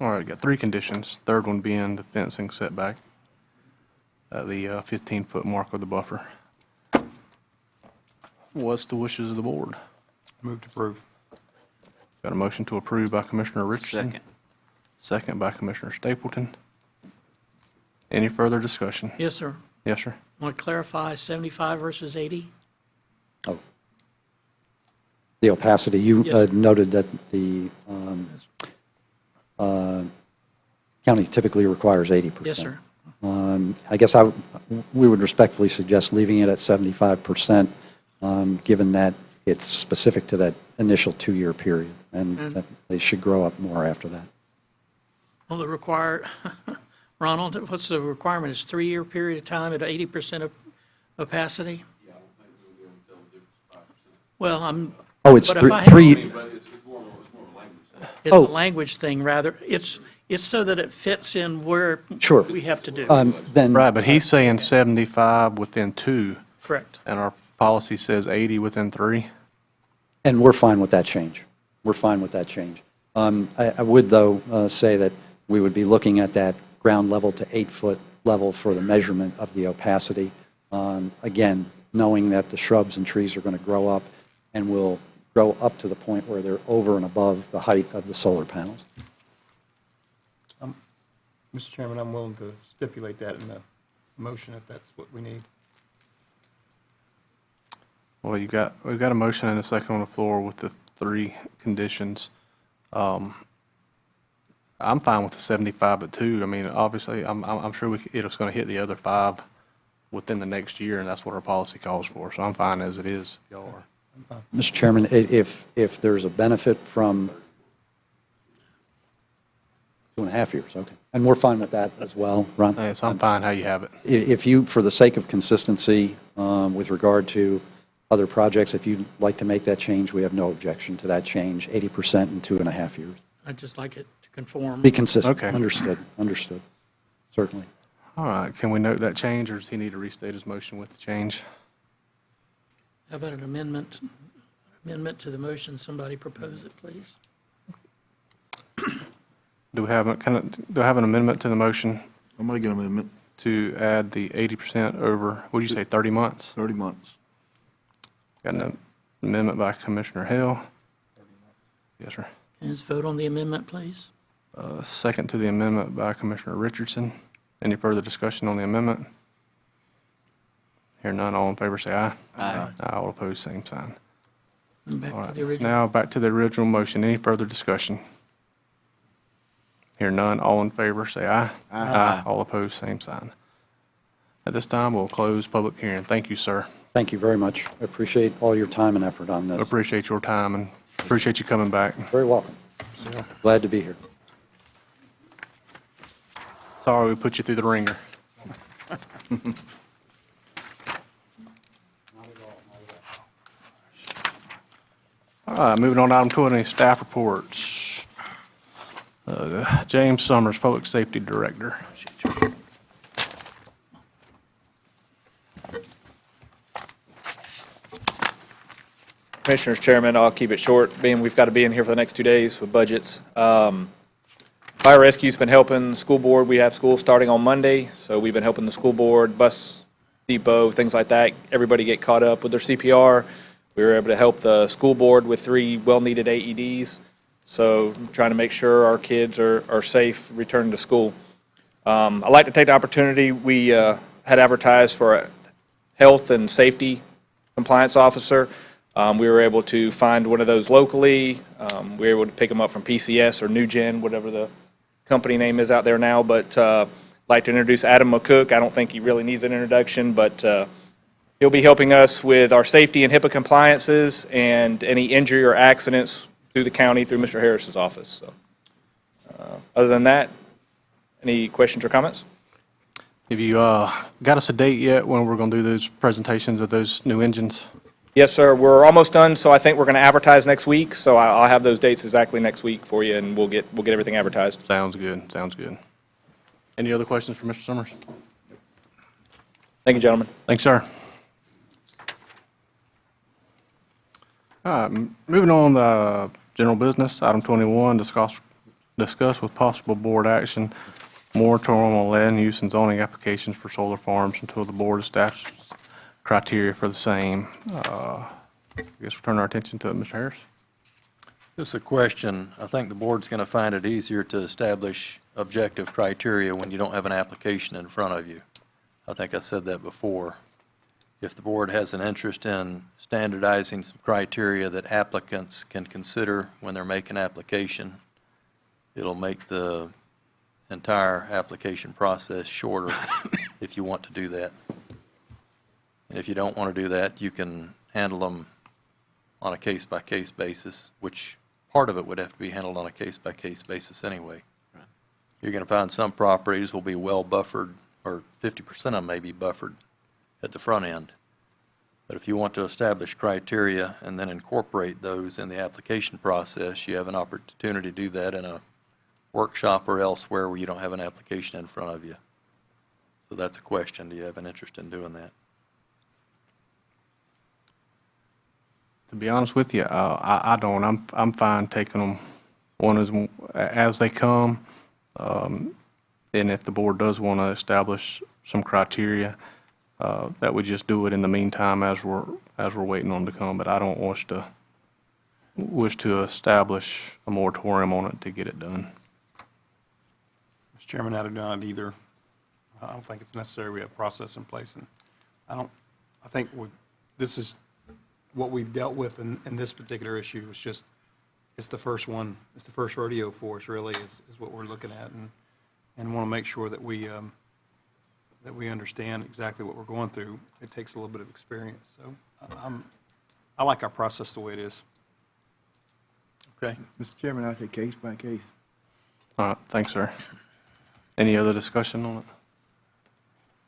All right, got 3 conditions, third one being the fencing setback at the 15-foot mark of the buffer. What's the wishes of the board? Move to approve. Got a motion to approve by Commissioner Richardson. Second. Second by Commissioner Stapleton. Any further discussion? Yes, sir. Yes, sir. Want to clarify 75 versus 80? Oh. The opacity, you Yes, sir. noted that the county typically requires 80%. Yes, sir. I guess we would respectfully suggest leaving it at 75%, given that it's specific to that initial 2-year period, and that they should grow up more after that. Well, the required, Ronald, what's the requirement? Is 3-year period of time at 80% of opacity? Yeah, I don't think we'll be able to tell the difference 5%. Well, I'm. Oh, it's but if I had- three, It's Oh. a language thing, rather. It's so that it fits in where Sure. we have to do. then. Right, but he's saying 75 within 2, Correct. and our policy says 80 within 3. And we're fine with that change. We're fine with that change. I would, though, say that we would be looking at that ground level to 8-foot level for the measurement of the opacity. Again, knowing that the shrubs and trees are going to grow up and will grow up to the point where they're over and above the height of the solar panels. Mr. Chairman, I'm willing to stipulate that in the motion if that's what we need. Well, we've got a motion and a second on the floor with the 3 conditions. I'm fine with the 75 at 2. I mean, obviously, I'm sure it's going to hit the other 5 within the next year, and that's what our policy calls for. So I'm fine as it is. Y'all are. Mr. Chairman, if there's a benefit from 2.5 years, okay. And we're fine with that as well, Ron? Yes, I'm fine how you have it. If you, for the sake of consistency with regard to other projects, if you'd like to make that change, we have no objection to that change, 80% in 2.5 years. I'd just like it to conform. Be consistent. Okay. Understood, understood, certainly. All right, can we note that change, or does he need to restate his motion with the change? How about an amendment to the motion? Somebody propose it, please. Do we have, do I have an amendment to the motion I'll make an amendment, to add the 80% over, what'd you say, 30 months? 30 months. Got an amendment by Commissioner Hill. Yes, sir. And let's vote on the amendment, please. Second to the amendment by Commissioner Richardson. Any further discussion on the amendment? Hear none, all in favor say aye. Aye. All opposed, same sign. And back All to right, the original. now back to the original motion. Any further discussion? Hear none, all in favor say aye. Aye. All opposed, same sign. At this time, we'll close public hearing. Thank you, sir. Thank you very much. I appreciate all your time and effort on this. Appreciate your time and appreciate you coming back. Very welcome. Glad to be here. Sorry we put you through the ringer. All right, moving on to item 20, staff reports. James Summers, Public Safety Director. Commissioners, Chairman, I'll keep it short, being we've got to be in here for the next 2 days with budgets. Fire Rescue's been helping the school board. We have school starting on Monday, so we've been helping the school board, bus depot, things like that, everybody get caught up with their CPR. We were able to help the school board with 3 well-needed AEDs, so trying to make sure our kids are safe returning to school. I'd like to take the opportunity, we had advertised for a health and safety compliance officer. We were able to find one of those locally. We were able to pick them up from PCS or New Gen, whatever the company name is out there now. But I'd like to introduce Adam McCook. I don't think he really needs an introduction, but he'll be helping us with our safety and HIPAA compliances and any injury or accidents through the county through Mr. Harris's office. So, other than that, any questions or comments? Have you got us a date yet when we're going to do those presentations of those new engines? Yes, sir. We're almost done, so I think we're going to advertise next week. So I'll have those dates exactly next week for you, and we'll get everything advertised. Sounds good, sounds good. Any other questions for Mr. Summers? Thank you, gentlemen. Thanks, sir. All right, moving on to general business, item 21, discuss with possible board action, moratorium on land use and zoning applications for solar farms until the board establishes criteria for the same. I guess we'll turn our attention to Mr. Harris. This is a question. I think the board's going to find it easier to establish objective criteria when you don't have an application in front of you. I think I said that before. If the board has an interest in standardizing some criteria that applicants can consider when they're making an application, it'll make the entire application process shorter if you want to do that. And if you don't want to do that, you can handle them on a case-by-case basis, which part of it would have to be handled on a case-by-case basis anyway. You're going to find some properties will be well buffered, or 50% of them may be buffered at the front end. But if you want to establish criteria and then incorporate those in the application process, you have an opportunity to do that in a workshop or elsewhere where you don't have an application in front of you. So that's a question. Do you have an interest in doing that? To be honest with you, I don't. I'm fine taking them one as they come. And if the board does want to establish some criteria, that we just do it in the meantime as we're waiting on them to come. But I don't wish to establish a moratorium on it to get it done. Mr. Chairman, I do not either. I don't think it's necessary. We have a process in place, and I think this is what we've dealt with in this particular issue. It's the first one. It's the first rodeo for us, really, is what we're looking at, and want to make sure that we understand exactly what we're going through. It takes a little bit of experience. So I like our process the way it is. Okay. Mr. Chairman, I say case by case. All right, thanks, sir. Any other discussion on it?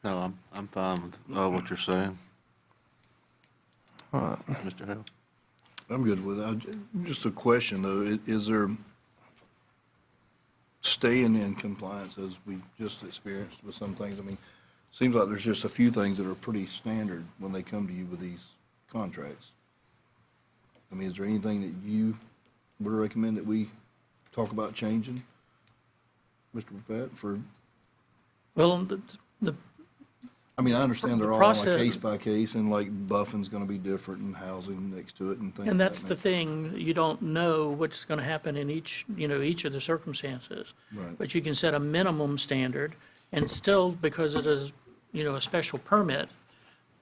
No, I'm fine with what you're saying. All right. Mr. Hale? I'm good with that. Just a question, though. Is there, staying in compliance as we just experienced with some things? I mean, seems like there's just a few things that are pretty standard when they come to you with these contracts. I mean, is there anything that you would recommend that we talk about changing, Mr. Buffett, for, Well, I mean, I understand they're The all on a process- case by case, and like Buffin's gonna be different and housing next to it and things. and of that's that the nature. thing, you don't know what's going to happen in each, each of the circumstances. Right. But you can set a minimum standard, and still, because it is, a special permit,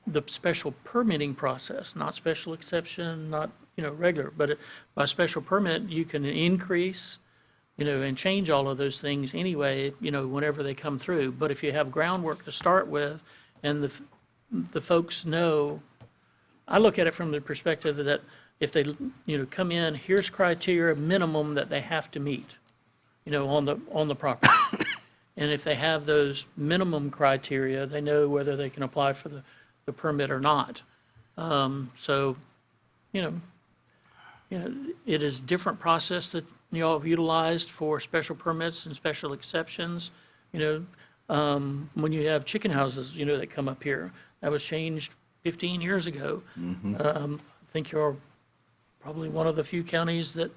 the special permitting process, not special exception, not, regular, but by special permit, you can increase, and change all of those things anyway, whenever they come through. But if you have groundwork to start with, and the folks know, I look at it from the perspective that if they, come in, here's criteria minimum that they have to meet, on the property. And if they have those minimum criteria, they know whether they can apply for the permit or not. So, it is different process that y'all have utilized for special permits and special exceptions. When you have chicken houses, that come up here, that was changed 15 years ago. I think you're probably one of the few counties that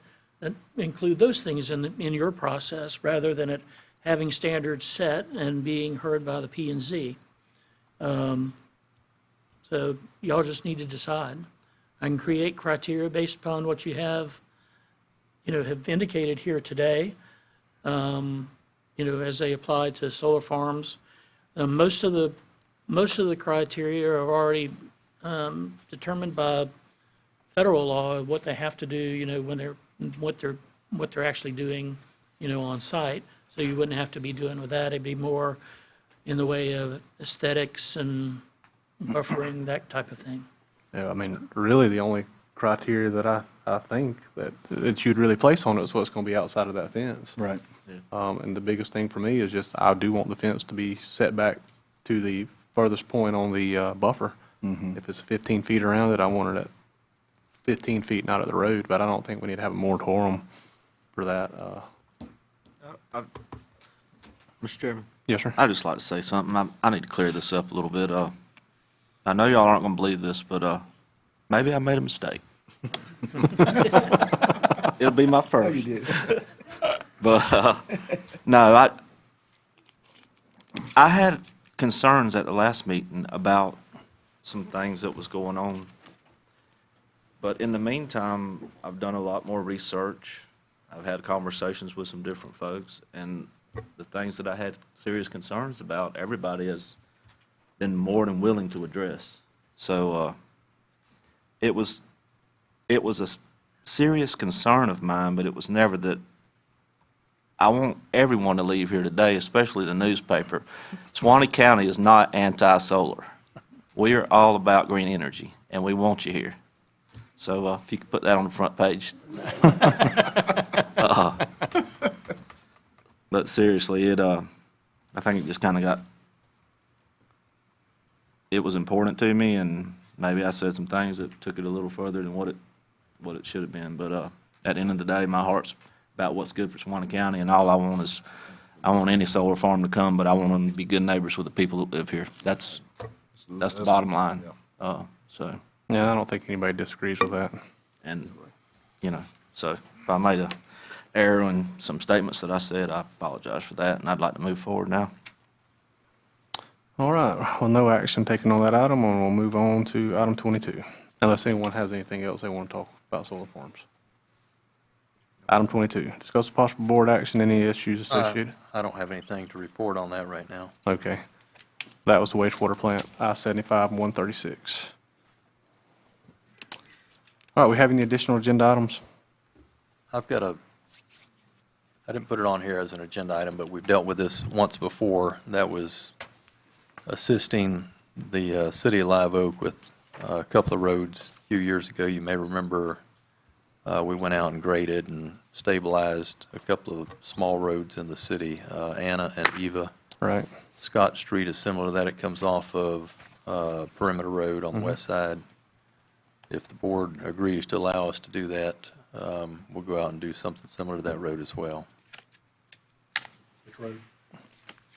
include those things in your process, rather than it having standards set and being heard by the P and Z. So y'all just need to decide. I can create criteria based upon what you have indicated here today, as they apply to solar farms. Most of the criteria are already determined by federal law, what they have to do, when what they're actually doing, on site. So you wouldn't have to be doing with that. It'd be more in the way of aesthetics and buffering, that type of thing. Yeah, I mean, really, the only criteria that I think that you'd really place on it is what's going to be outside of that fence. Right. And the biggest thing for me is just, I do want the fence to be set back to the furthest point on the buffer. If it's 15 feet around it, I want it at 15 feet and out of the road, but I don't think we need to have a moratorium for that. Mr. Chairman? Yes, sir. I'd just like to say something. I need to clear this up a little bit. I know y'all aren't going to believe this, but maybe I made a mistake. It'll be my Oh, first. you did. But, no, I had concerns at the last meeting about some things that was going on. But in the meantime, I've done a lot more research. I've had conversations with some different folks, and the things that I had serious concerns about, everybody has been more than willing to address. So, it was a serious concern of mine, but it was never that. I want everyone to leave here today, especially the newspaper. Suwannee County is not anti-solar. We are all about green energy, and we want you here. So if you could put that on the front page. But seriously, I think it just kind of it was important to me, and maybe I said some things that took it a little further than what it should have been. But at the end of the day, my heart's about what's good for Suwannee County, and all I want is, I want any solar farm to come, but I want them to be good neighbors with the people that live here. That's the bottom line. So, Yeah, I don't think anybody disagrees with that. and, so if I made a error in some statements that I said, I apologize for that, and I'd like to move forward now. All right, well, no action taken on that item, and we'll move on to item 22, unless anyone has anything else they want to talk about solar farms. Item 22, discuss possible board action, any issues associated? I don't have anything to report on that right now. Okay. That was the wastewater plant, I-75 and 136. All right, we have any additional agenda items? I've got I didn't put it on here as an agenda item, but we've dealt with this once before. That was assisting the city of Live Oak with a couple of roads a few years ago. You may remember we went out and graded and stabilized a couple of small roads in the city, Anna and Eva. Right. Scott Street is similar to that. It comes off of Perimeter Road on the west side. If the board agrees to allow us to do that, we'll go out and do something similar to that road as well. You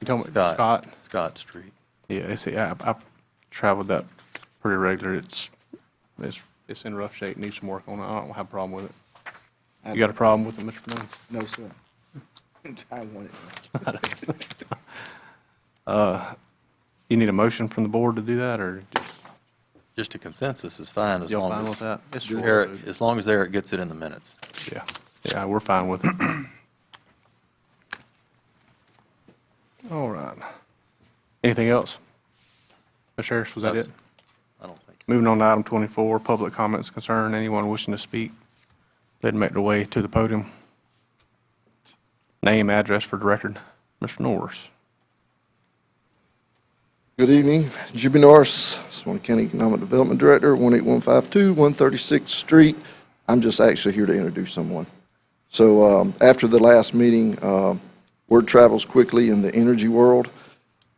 talking Scott. about Scott? Scott Street. Yeah, I've traveled that pretty regular. It's in rough shape, needs some work on it. I don't have a problem with it. You got a problem with it, Mr. Pennell? No, sir. I want it. You need a motion from the board to do that, or Just a consensus is fine as y'all long fine as with that? It's short, Eric, dude. as long as Eric gets it in the minutes. Yeah, we're fine with it. All right. Anything else? Mr. Harris, was that it? I don't think so. Moving on to item 24, public comments concern. Anyone wishing to speak, they'd make their way to the podium. Name, address for the record. Mr. Norris. Good evening. Jimmy Norris, Suwannee County Economic Development Director, 18152 136th Street. I'm just actually here to introduce someone. So after the last meeting, word travels quickly in the energy world.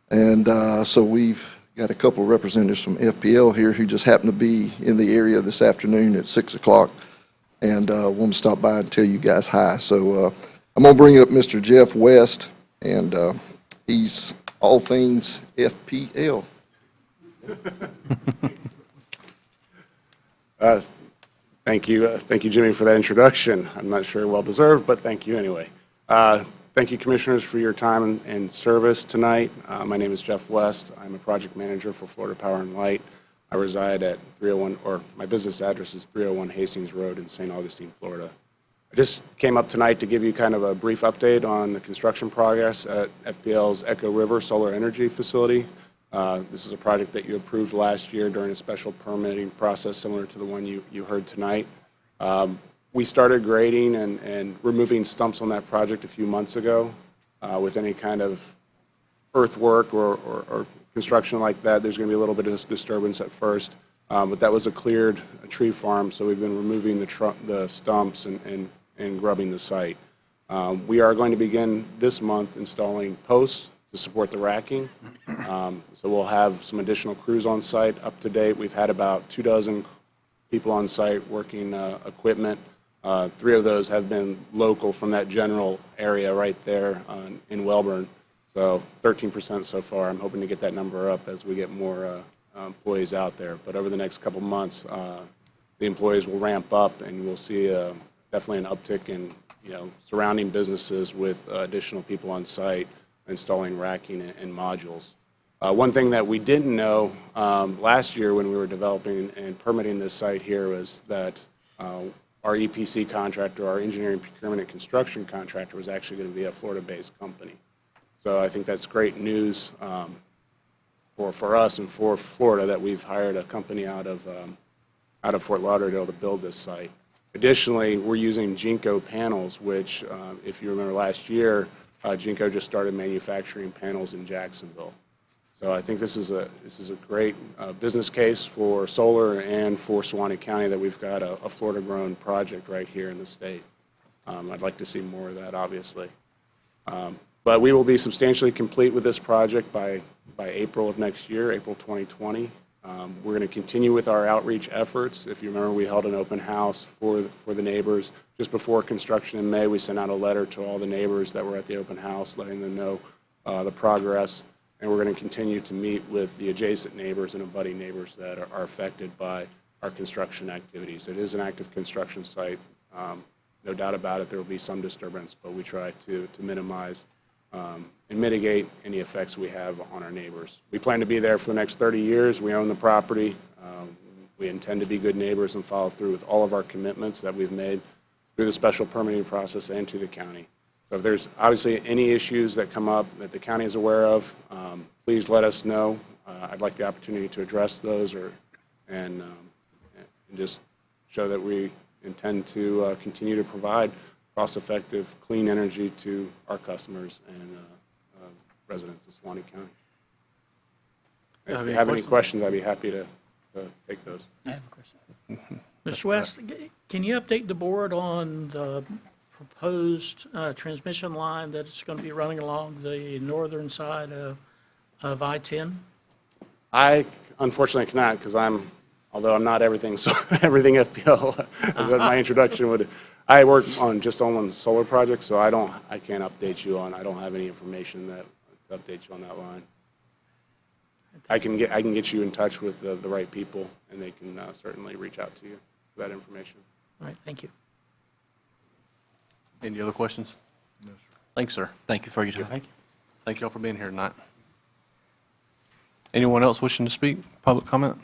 And so we've got a couple of representatives from FPL here who just happen to be in the area this afternoon at 6 o'clock and want to stop by and tell you guys hi. So I'm going to bring up Mr. Jeff West, and he's all things FPL. Thank you, Jimmy, for that introduction. I'm not sure well-deserved, but thank you anyway. Thank you, Commissioners, for your time and service tonight. My name is Jeff West. I'm a project manager for Florida Power and Light. I reside at 301, or my business address is 301 Hastings Road in St. Augustine, Florida. I just came up tonight to give you kind of a brief update on the construction progress at FPL's Echo River Solar Energy Facility. This is a project that you approved last year during a special permitting process similar to the one you heard tonight. We started grading and removing stumps on that project a few months ago. With any kind of earthwork or construction like that, there's going to be a little bit of disturbance at first. But that was a cleared tree farm, so we've been removing the stumps and grubbing the site. We are going to begin this month installing posts to support the racking. So we'll have some additional crews on site up to date. We've had about 24 people on site working equipment. 3 of those have been local from that general area right there in Welborn. So 13% so far. I'm hoping to get that number up as we get more employees out there. But over the next couple months, the employees will ramp up, and we'll see definitely an uptick in surrounding businesses with additional people on site installing racking and modules. One thing that we didn't know last year when we were developing and permitting this site here was that our EPC contractor, our engineering, procurement, and construction contractor, was actually going to be a Florida-based company. So I think that's great news for us and for Florida that we've hired a company out of Fort Lauderdale to build this site. Additionally, we're using Jinko panels, which, if you remember last year, Jinko just started manufacturing panels in Jacksonville. So I think this is a great business case for solar and for Suwannee County that we've got a Florida-grown project right here in the state. I'd like to see more of that, obviously. But we will be substantially complete with this project by April of next year, April 2020. We're going to continue with our outreach efforts. If you remember, we held an open house for the neighbors. Just before construction in May, we sent out a letter to all the neighbors that were at the open house, letting them know the progress. And we're going to continue to meet with the adjacent neighbors and abutting neighbors that are affected by our construction activities. It is an active construction site. No doubt about it, there will be some disturbance, but we try to minimize and mitigate any effects we have on our neighbors. We plan to be there for the next 30 years. We own the property. We intend to be good neighbors and follow through with all of our commitments that we've made through the special permitting process and to the county. So if there's obviously any issues that come up that the county is aware of, please let us know. I'd like the opportunity to address those and just show that we intend to continue to provide cost-effective, clean energy to our customers and residents of Suwannee County. If you have any questions, I'd be happy to take those. I have a question. Mr. West, can you update the board on the proposed transmission line that's going to be running along the northern side of I-10? I unfortunately cannot, because although I'm not everything FPL, as my introduction would, I work on just on one solar project, so I can't update you on, I don't have any information that, to update you on that line. I can get you in touch with the right people, and they can certainly reach out to you for that information. All right, thank you. Any other questions? No, sir. Thanks, sir. Thank you for your time. Thank you. Thank you all for being here tonight. Anyone else wishing to speak? Public comment?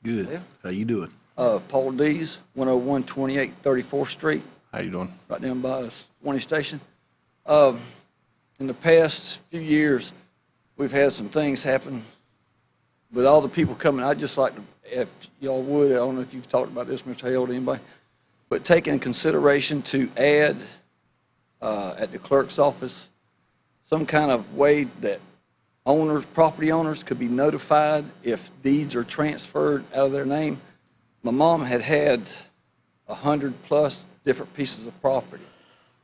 Good. How you doing? Paul Dees, 101 28 34th Street, How you doing? right down by the Suwannee Station. In the past few years, we've had some things happen with all the people coming. I'd just like to, if y'all would, I don't know if you've talked about this, Mr. Hale, to anybody, but take in consideration to add at the clerk's office some kind of way that owners, property owners could be notified if deeds are transferred out of their name. My mom had 100+ different pieces of property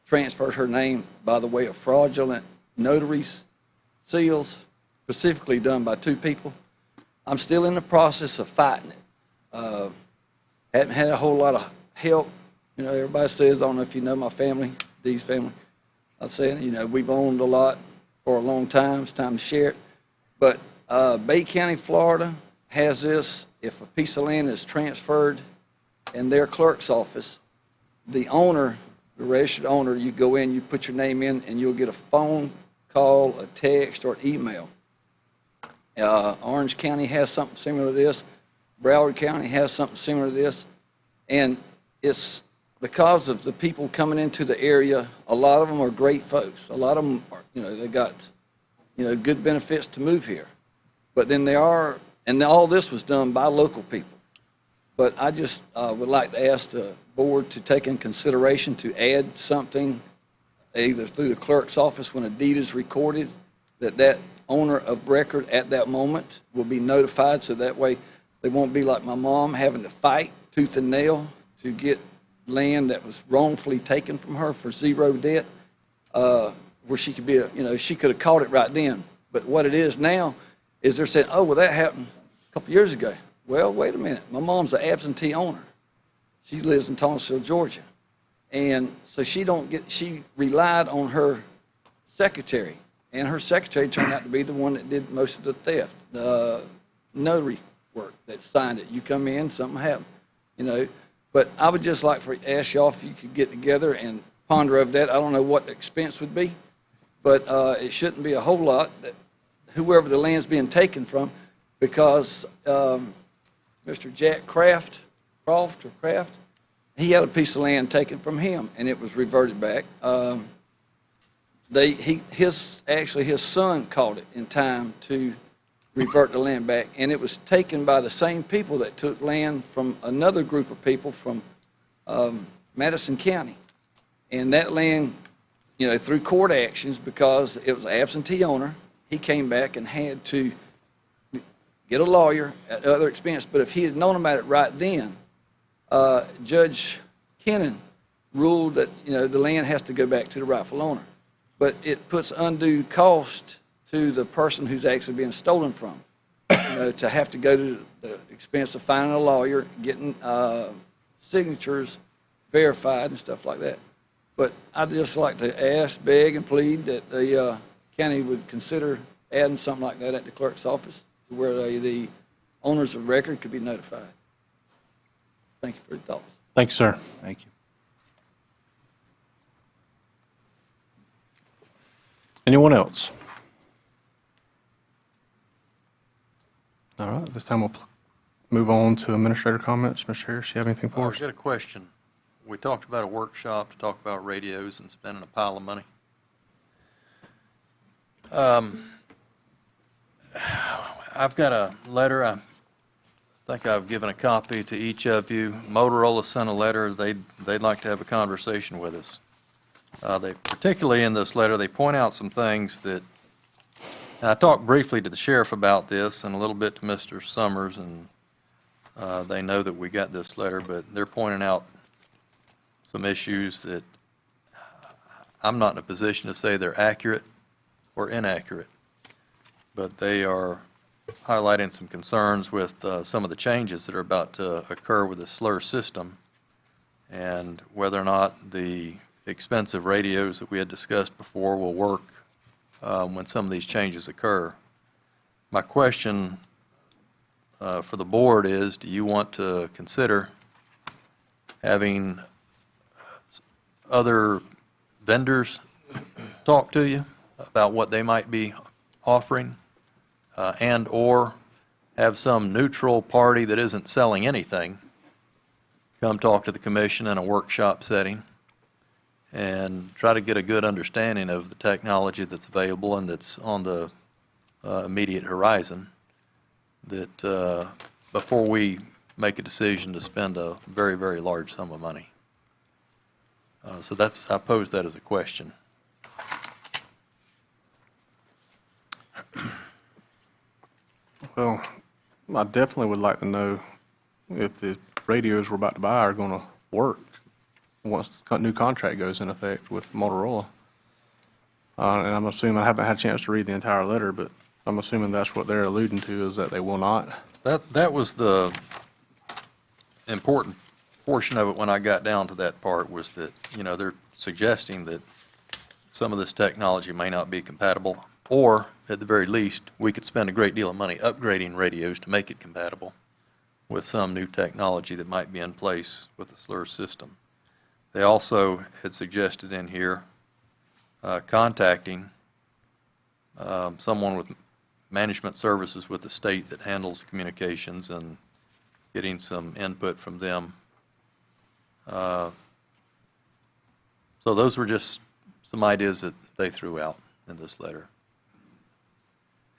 transferred her name by the way of fraudulent notaries, seals, specifically done by 2 people. I'm still in the process of fighting it. Haven't had a whole lot of help. You know, everybody says, I don't know if you know my family, Dee's family. I'm saying, you know, we've owned a lot for a long time. It's time to share it. But Bay County, Florida has this. If a piece of land is transferred in their clerk's office, the owner, the registered owner, you go in, you put your name in, and you'll get a phone call, a text, or an email. Orange County has something similar to this. Broward County has something similar to this. And it's because of the people coming into the area. A lot of them are great folks. A lot of them are, you know, they got, you know, good benefits to move here. But then there are, and all this was done by local people. But I just would like to ask the board to take in consideration to add something, either through the clerk's office when a deed is recorded, that owner of record at that moment will be notified, so that way they won't be like my mom having to fight tooth and nail to get land that was wrongfully taken from her for zero debt, where she could be, you know, she could have caught it right then. But what it is now is they're saying, oh, well, that happened a couple years ago. Well, wait a minute. My mom's an absentee owner. She lives in Thomasville, Georgia. And so she relied on her secretary. And her secretary turned out to be the one that did most of the theft, the notary work that signed it. You come in, something happened, you know. But I would just like to ask y'all if you could get together and ponder over that. I don't know what the expense would be, but it shouldn't be a whole lot, that whoever the land's being taken from, because Mr. Jack Croft, he had a piece of land taken from him, and it was reverted back. His son caught it in time to revert the land back, and it was taken by the same people that took land from another group of people from Madison County. And that land, you know, through court actions, because it was an absentee owner, he came back and had to get a lawyer at other expense. But if he had known about it right then, Judge Kennan ruled that, you know, the land has to go back to the rightful owner. But it puts undue cost to the person who's actually being stolen from, you know, to have to go to the expense of finding a lawyer, getting signatures verified and stuff like that. But I'd just like to ask, beg, and plead that the county would consider adding something like that at the clerk's office, to where the owners of record could be notified. Thank you for your thoughts. Thank you, sir. Thank you. Anyone else? All right, this time we'll move on to administrator comments. Mr. Harris, you have anything for I've us? got a question. We talked about a workshop to talk about radios and spending a pile of money. I've got a letter. I think I've given a copy to each of you. Motorola sent a letter. They'd like to have a conversation with us. They particularly in this letter, they point out some things that, and I talked briefly to the sheriff about this and a little bit to Mr. Summers, and they know that we got this letter, but they're pointing out some issues that I'm not in a position to say they're accurate or inaccurate, but they are highlighting some concerns with some of the changes that are about to occur with the slur system, and whether or not the expensive radios that we had discussed before will work when some of these changes occur. My question for the board is, do you want to consider having other vendors talk to you about what they might be offering, and/or have some neutral party that isn't selling anything come talk to the commission in a workshop setting and try to get a good understanding of the technology that's available and that's on the immediate horizon, that before we make a decision to spend a very, very large sum of money. So that's, I pose that as a question. Well, I definitely would like to know if the radios we're about to buy are going to work once the new contract goes in effect with Motorola. And I'm assuming, I haven't had a chance to read the entire letter, but I'm assuming that's what they're alluding to, is that they will not. That was the important portion of it when I got down to that part, was that, you know, they're suggesting that some of this technology may not be compatible, or at the very least, we could spend a great deal of money upgrading radios to make it compatible with some new technology that might be in place with the slur system. They also had suggested in here contacting someone with management services with the state that handles communications and getting some input from them. So those were just some ideas that they threw out in this letter.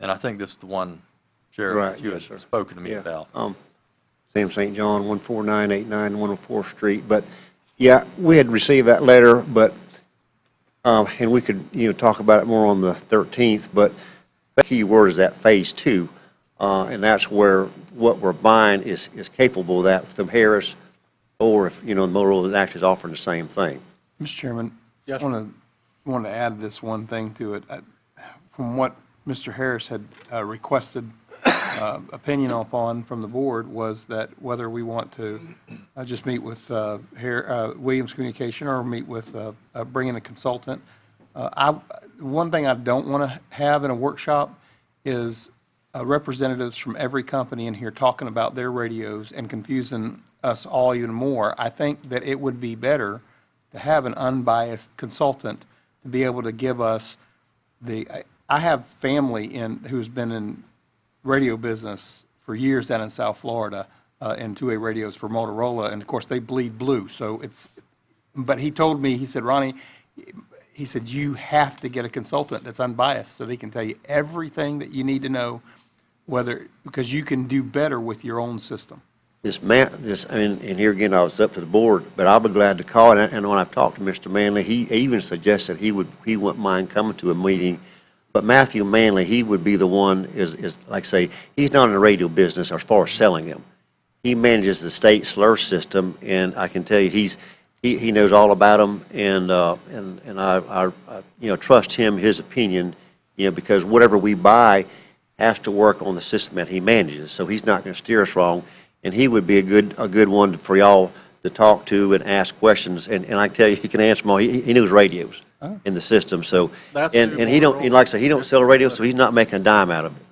And I think this is the one, Sheriff, Right, that you yes, had sir. spoken to me Yeah. about. Sam St. John, 14989 104th Street. But, yeah, we had received that letter, but, and we could, talk about it more on the 13th, but the key word is that Phase 2, and that's where what we're buying is capable of that from Harris, or if, the Motorola actually is offering the same thing. Mr. Chairman, Yes, I wanted to add this one thing to it. From what Mr. Harris had requested opinion upon from the board, was that whether we want to just meet with Williams Communication or meet with, bring in a consultant. One thing I don't want to have in a workshop is representatives from every company in here talking about their radios and confusing us all even more. I think that it would be better to have an unbiased consultant to be able to give us I have family who's been in radio business for years down in South Florida, in two-way radios for Motorola, and of course they bleed blue. But he told me, he said, Ronnie, he said, you have to get a consultant that's unbiased so they can tell you everything that you need to know, because you can do better with your own system. And here again, I was up to the board, but I'll be glad to call. And when I've talked to Mr. Manley, he even suggested he wouldn't mind coming to a meeting. But Matthew Manley, he would be the one, is like I say, he's not in the radio business as far as selling them. He manages the state slur system, and I can tell you, he knows all about them, and I trust him, his opinion, because whatever we buy has to work on the system that he manages. So he's not going to steer us wrong, and he would be a good one for y'all to talk to and ask questions. And I can tell you, he can answer them all. He knows radios in the system. So That's and who he don't, Motorola- like I say, he don't sell radios, so he's not making a dime out of it.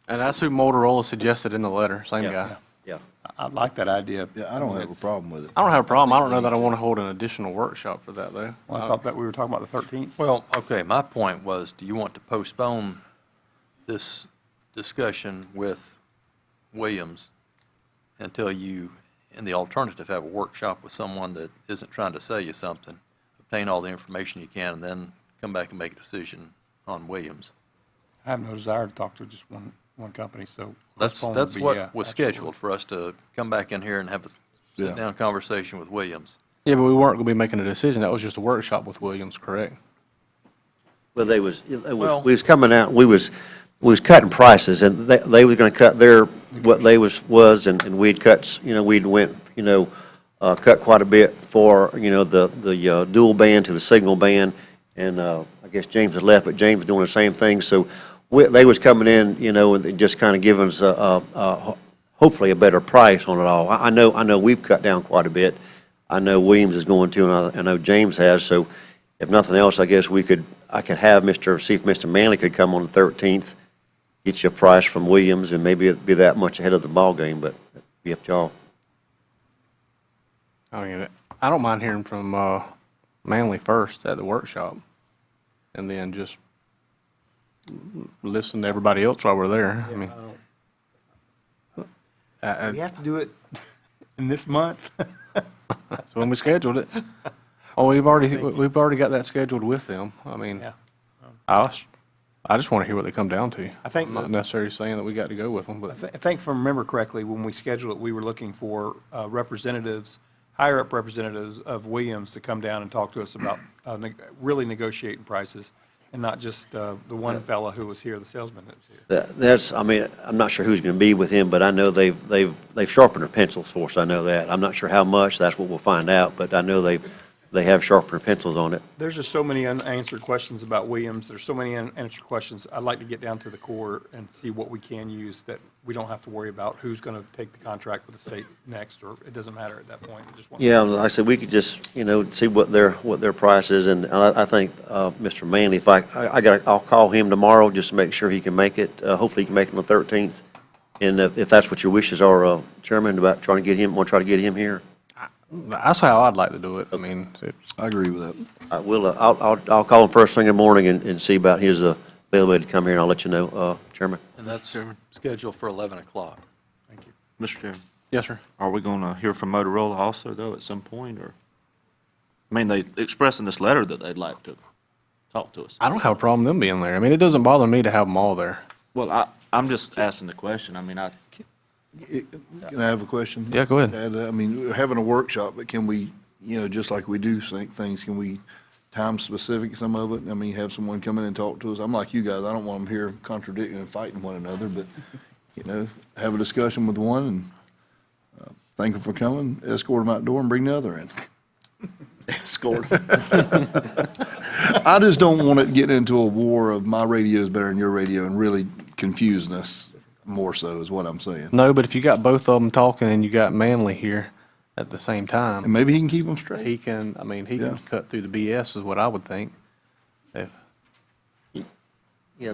And that's who Motorola suggested in the letter, same Yeah. guy. Yeah. I like that idea. Yeah, I don't have a problem with it. I don't have a problem. I don't know that I want to hold an additional workshop for that, though. Well, I thought that we were talking about the 13th. Well, okay, my point was, do you want to postpone this discussion with Williams until you, in the alternative, have a workshop with someone that isn't trying to sell you something, obtain all the information you can, and then come back and make a decision on Williams? I have no desire to talk to just one company, so. That's postpone would be, what yeah, was absolutely. scheduled, for us to come back in here and have a Yeah. sit-down conversation with Williams. Yeah, but we weren't going to be making a decision. That was just a workshop with Williams, correct? Well, we Well- was coming out, we was cutting prices, and they was gonna cut what they was, and we'd cut, we'd went, cut quite a bit for, the dual band to the signal band. And I guess James has left, but James is doing the same thing. So they was coming in, and just kind of giving us hopefully a better price on it all. I know we've cut down quite a bit. I know Williams is going to, and I know James has. So if nothing else, I guess I could have see if Mr. Manley could come on the 13th, get you a price from Williams, and maybe it'd be that much ahead of the ball game, but it'd be up to y'all. I don't mind hearing from Manley first at the workshop, and then just listen to everybody else while we're there. I mean, We have to do it in this month? that's when we scheduled it. Oh, we've already got that scheduled with them. I mean, Yeah. I just want to hear what they come down to. I think I'm not necessarily saying that we got to go with them, but I think if I remember correctly, when we scheduled it, we were looking for representatives, higher-up representatives of Williams to come down and talk to us about really negotiating prices, and not just the one fella who was here, the salesman that was here. I'm not sure who's going to be with him, but I know they've sharpened their pencils for us. I know that. I'm not sure how much. That's what we'll find out, but I know they have sharpened their pencils on it. There's just so many unanswered questions about Williams. There's so many unanswered questions. I'd like to get down to the core and see what we can use, that we don't have to worry about who's going to take the contract with the state next, or it doesn't matter at that point. We just want Yeah, like I said, we could just, see what their price is, and I think, Mr. Manley, I'll call him tomorrow just to make sure he can make it. Hopefully he can make it on the 13th. And if that's what your wishes are, Chairman, about try to get him here. that's how I'd like to do it. I mean, I agree with that. I'll call him first thing in the morning and see about his availability to come here, and I'll let you know, Chairman. And that's scheduled for 11 o'clock. thank you. Mr. Chairman, Yes, sir. are we going to hear from Motorola also, though, at some point, or? I mean, they expressed in this letter that they'd like to talk to us. I don't have a problem them being there. I mean, it doesn't bother me to have them all there. Well, I'm just asking the question. I mean, Can I have a question? Yeah, go ahead. I mean, we're having a workshop, but can we, just like we do things, can we time specific some of it? I mean, have someone come in and talk to us. I'm like you guys, I don't want them here contradicting and fighting one another, but, have a discussion with one and thank them for coming, escort them out the door and bring the other in. escort. I just don't want it getting into a war of my radio is better than your radio and really confusing us more so is what I'm saying. No, but if you got both of them talking and you got Manley here at the same time, And maybe he can keep them straight. he can Yeah. cut through the BS is what I would think. If, Yeah,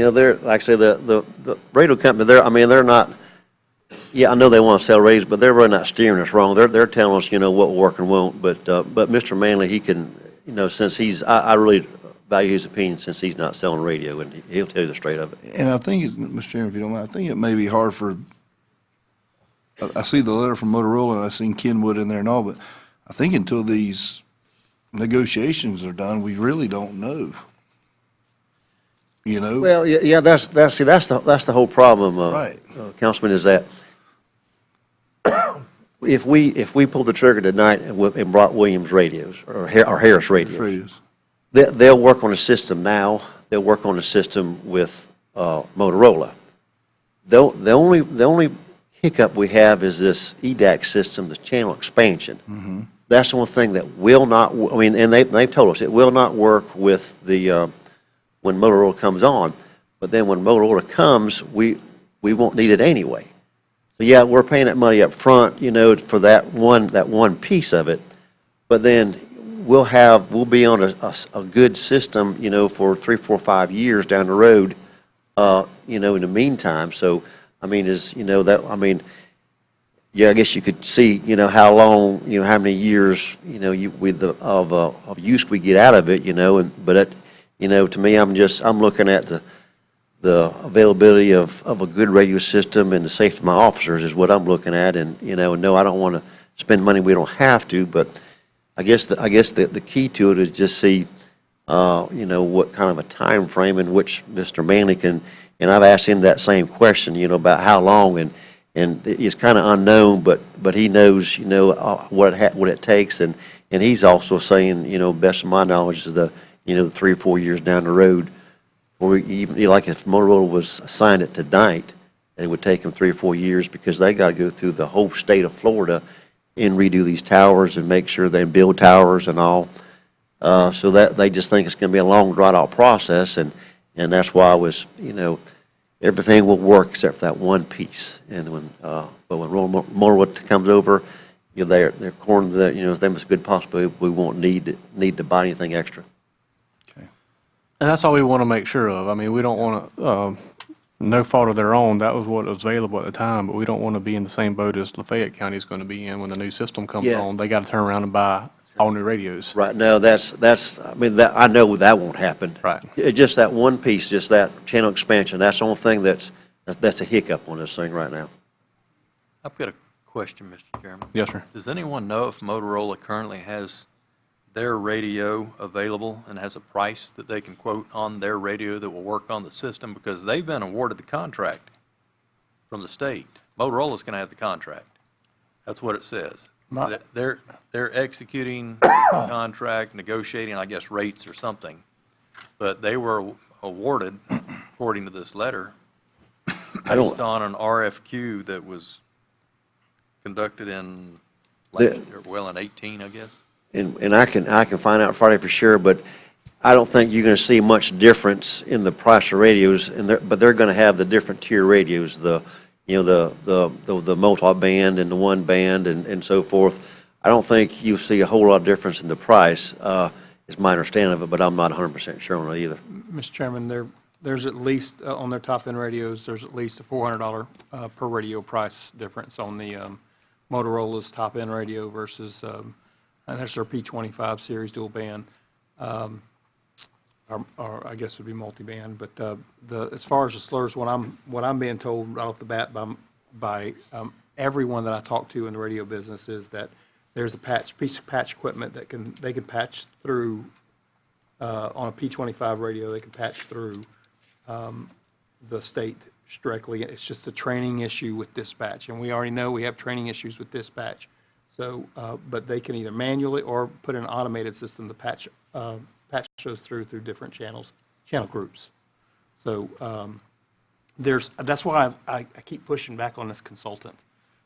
they're, like I say, the radio company, they're not, yeah, I know they want to sell radios, but they're really not steering us wrong. They're telling us, what will work and won't. But Mr. Manley, he can, since I really value his opinion since he's not selling radio, and he'll tell you the straight of it. And I think, Mr. Chairman, if you don't mind, I think it may be hard I see the letter from Motorola, and I've seen Kenwood in there and all, but I think until these negotiations are done, we really don't know. Well, yeah, that's the whole problem, Right. Councilman, is that if we pull the trigger tonight and brought Williams radios or Harris radios, Radios. they'll work on a system now. They'll work on a system with Motorola. The only hiccup we have is this EDAC system, the channel expansion. That's the one thing that will not. And they've told us it will not work with the when Motorola comes on. But then when Motorola comes, we won't need it anyway. So yeah, we're paying that money up front, for that one piece of it. But then we'll be on a good system, for 3, 4, 5 years down the road, in the meantime. So, yeah, I guess you could see, how long, how many years, of use we get out of it, but to me, I'm looking at the availability of a good radio system and the safety of my officers is what I'm looking at. And, no, I don't want to spend money we don't have to, but I guess the key to it is just see, what kind of a time frame in which Mr. Manley can, and I've asked him that same question, about how long, and it's kind of unknown, but he knows, what it takes, and he's also saying, best of my knowledge is 3 or 4 years down the road, or even, like if Motorola was assigned it tonight, it would take them 3 or 4 years because they got to go through the whole state of Florida and redo these towers and make sure they build towers and all. So that, they just think it's going to be a long, drawn-out process, and that's why I was, everything will work except for that one piece. And but when Motorwood comes over, they're according to that, if them is a good possibility, we won't need to buy anything extra. And that's all we want to make sure of. I mean, we don't want to, no fault of their own, that was what was available at the time, but we don't want to be in the same boat as Lafayette County is going to be in when the new system comes Yeah. on. They got to turn around and buy all new radios. Right now, I know that won't happen. Right. Just that one piece, just that channel expansion, that's the only thing that's a hiccup on this thing right now. I've got a question, Mr. Chairman. Yes, sir. Does anyone know if Motorola currently has their radio available and has a price that they can quote on their radio that will work on the system? Because they've been awarded the contract from the state. Motorola's going to have the contract. That's what it says. They're executing the contract, negotiating, I guess, rates or something. But they were awarded, according to this letter, based on an RFQ that was conducted in in 18, I guess. And I can find out Friday for sure, but I don't think you're going to see much difference in the price of radios, but they're going to have the different tier radios, the multi-band and the one band and so forth. I don't think you'll see a whole lot of difference in the price, is my understanding of it, but I'm not 100% sure on it either. Mr. Chairman, there's at least, on their top-end radios, there's at least a $400 per radio price difference on the Motorola's top-end radio versus, and that's their P25 series dual band, or I guess would be multi-band. But as far as the slurs, what I'm being told right off the bat by everyone that I talk to in the radio business is that there's a piece of patch equipment that they can patch through on a P25 radio. They can patch through the state directly. It's just a training issue with dispatch, and we already know we have training issues with dispatch. So, but they can either manually or put in an automated system to patch those through different channel groups. So that's why I keep pushing back on this consultant,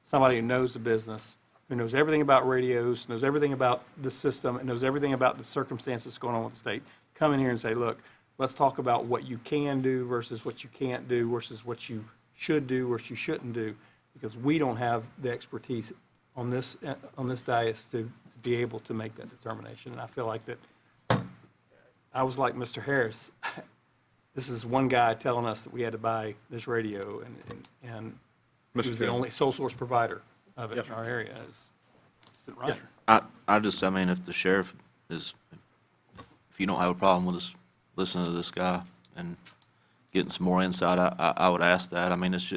somebody who knows the business, who knows everything about radios, knows everything about the system, and knows everything about the circumstances going on with the state. Come in here and say, look, let's talk about what you can do versus what you can't do versus what you should do versus you shouldn't do, because we don't have the expertise on this dais to be able to make that determination. And I feel like that I was like Mr. Harris. This is one guy telling us that we had to buy this radio, and he was the only sole source provider of it in our area. Roger. I mean, if the sheriff if you don't have a problem with us listening to this guy and getting some more insight, I would ask that. I mean, it's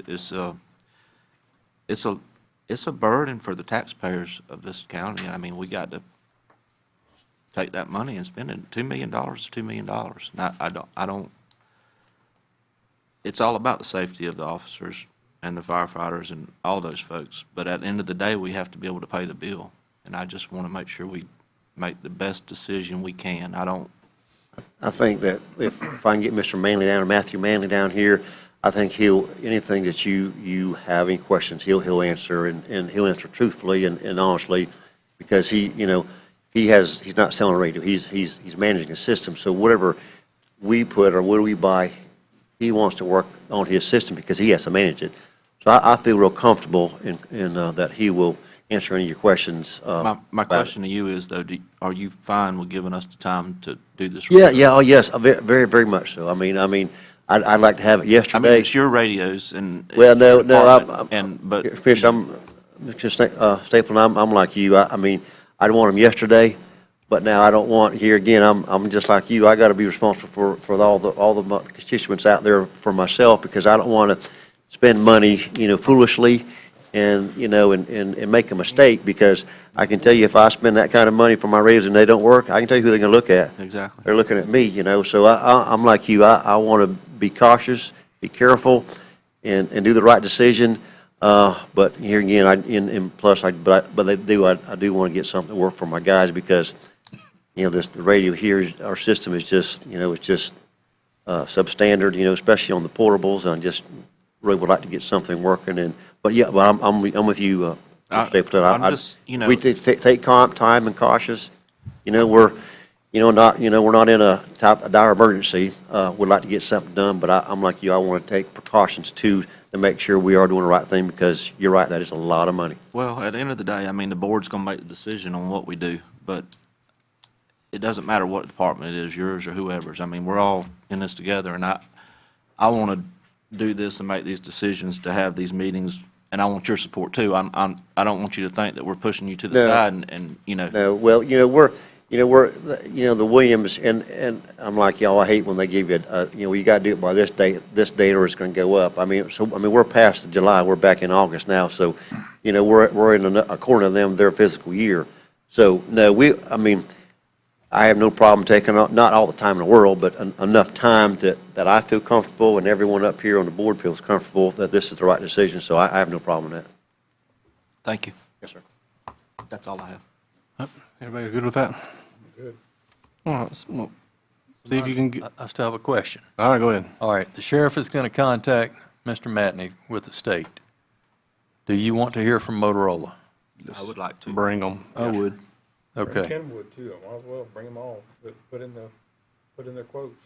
a burden for the taxpayers of this county. I mean, we got to take that money and spend it. $2 million is $2 million. Now, I don't, it's all about the safety of the officers and the firefighters and all those folks. But at the end of the day, we have to be able to pay the bill. And I just want to make sure we make the best decision we can. I think that if I can get Mr. Manley down, or Matthew Manley down here, I think anything that you have, any questions, he'll answer, and he'll answer truthfully and honestly, because he's not selling a radio, he's managing a system. So whatever we put or what we buy, he wants to work on his system because he has to manage it. So I feel real comfortable in that he will answer any of your questions. My question to you is, though, are you fine with giving us the time to do this? Yeah, oh, yes, very, very much so. I mean, I'd like to have it yesterday. I mean, it's your radios and. Well, no, but. Fish, I'm just, Stapleton, I'm like you. I mean, I'd want them yesterday, but now I don't want, here again, I'm just like you. I got to be responsible for all the constituents out there for myself, because I don't want to spend money, foolishly and make a mistake, because I can tell you, if I spend that kind of money for my radios and they don't work, I can tell you who they're going to look at. Exactly. They're looking at me, so I'm like you. I want to be cautious, be careful, and do the right decision. But here again, I do want to get something to work for my guys, because the radio here, our system is just it's just substandard, especially on the portables, and I just really would like to get something working. But I'm with you, Stapleton. I'm just, you know- We take time and cautious. We're, we're not in a dire emergency. We'd like to get something done, but I'm like you, I want to take precautions too, to make sure we are doing the right thing, because you're right, that is a lot of money. Well, at the end of the day, I mean, the board's going to make the decision on what we do, but it doesn't matter what department it is, yours or whoever's. I mean, we're all in this together, and I want to do this and make these decisions, to have these meetings, and I want your support too. I don't want you to think that we're pushing you to the No. side and. No, well, the Williams, and I'm like y'all, I hate when they give you you got to do it by this date, or it's going to go up. I mean, we're past July, we're back in August now, so, we're in, according to them, their fiscal year. So, no, I have no problem taking, not all the time in the world, but enough time that I feel comfortable and everyone up here on the board feels comfortable that this is the right decision, so I have no problem with that. Thank you. Yes, sir. That's all I have. Everybody good with that? Good. All right, see if you can get, I still have a question. all right, go ahead. All right, the sheriff is going to contact Mr. Matney with the state. Do you want to hear from Motorola? I would like to. Bring them. I would. Okay. Kenwood too, I might as well bring them all, but put in their quotes.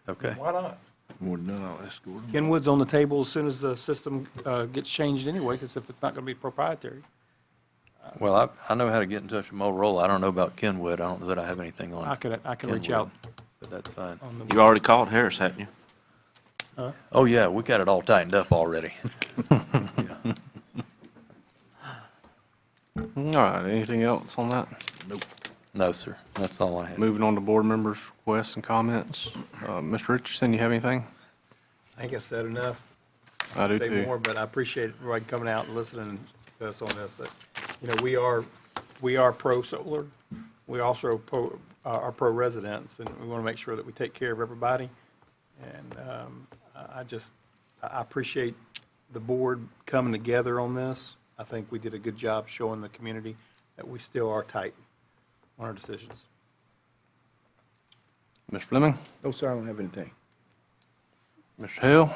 Okay. Why not? More than that, I'll escort them. Kenwood's on the table as soon as the system gets changed anyway, because if it's not going to be proprietary. Well, I know how to get in touch with Motorola. I don't know about Kenwood. I don't know that I have anything on I can reach Kenwood, out but that's fine. on the. You already called Harris, haven't you? Oh, yeah, we got it all tightened up already. Yeah. All right, anything else on that? No, sir. That's all I have. Moving on to board members' requests and comments. Mr. Richardson, you have anything? I think I've said enough. I do Say too. more, but I appreciate everybody coming out and listening to us on this. We are pro-solar. We also are pro-residents, and we want to make sure that we take care of everybody. And I appreciate the board coming together on this. I think we did a good job showing the community that we still are tight on our decisions. Mr. Fleming? No, sir, I don't have anything. Mr. Hill?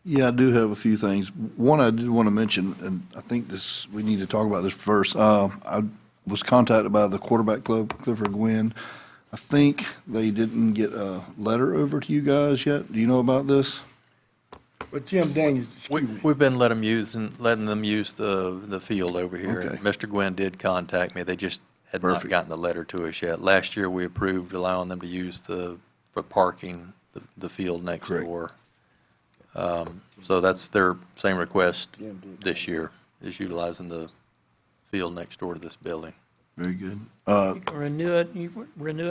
Yeah, I do have a few things. One, I did want to mention, and I think we need to talk about this first. I was contacted by the quarterback club, Clifford Gwynn. I think they didn't get a letter over to you guys yet. Do you know about this? But Jim Daniels, excuse me. We've been letting them use the field over here. And Okay. Mr. Gwynn did contact me. They just had not Perfect. gotten the letter to us yet. Last year, we approved allowing them to use for parking, the field next Correct. door. So that's their same request this year, is utilizing the field next door to this building. Very good. You can renew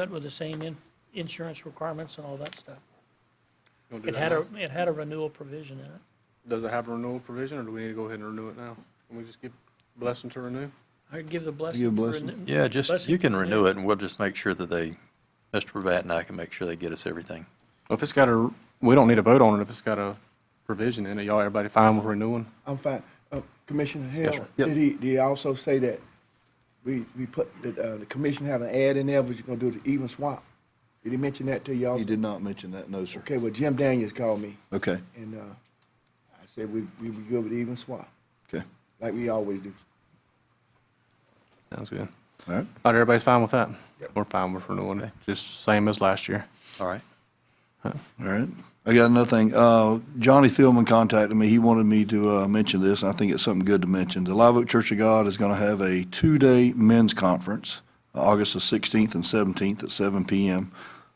it with the same insurance requirements and all that stuff. It had a renewal provision in it. Does it have a renewal provision, or do we need to go ahead and renew it now? Can we just give blessing to renew? I give the blessing. Give to blessing. renew- Yeah, just, blessing you to can renew it. it, and we'll just make sure that Mr. Pravat and I can make sure they get us everything. Well, if it's got we don't need to vote on it if it's got a provision in it. Y'all, everybody fine with renewing? I'm fine. Commissioner Hill, sir. Yep. did he also say that we put, the commission had an ad in there, but you're gonna do the even swap? Did he mention that to you also? He did not mention that, no, sir. Okay, well, Jim Daniels called me, Okay, and, I said we be good with even swap, okay. like we always do. Sounds good. All right. All right, everybody's fine with that? We're fine with renewing it, Okay. just same as last year. All right? All right. I got another thing. Johnny Philman contacted me. He wanted me to mention this, and I think it's something good to mention. The Live Oak Church of God is going to have a 2-day men's conference, August the 16th and 17th at 7 p.m.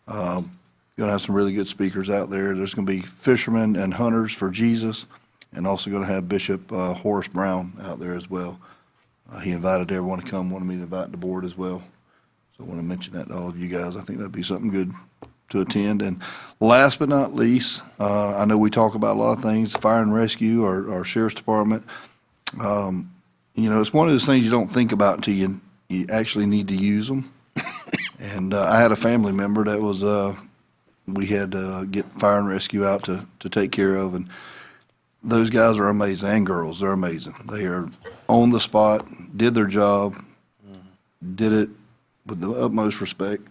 Going to have some really good speakers out there. There's going to be fishermen and hunters for Jesus, and also going to have Bishop Horace Brown out there as well. He invited everyone to come, wanted me to invite the board as well. So I want to mention that to all of you guys. I think that'd be something good to attend. And last but not least, I know we talk about a lot of things, fire and rescue, our sheriff's department. It's one of those things you don't think about until you actually need to use them. And I had a family member that was, we had to get fire and rescue out to take care of, and those guys are amazing, and girls, they're amazing. They are on the spot, did their job, did it with the utmost respect.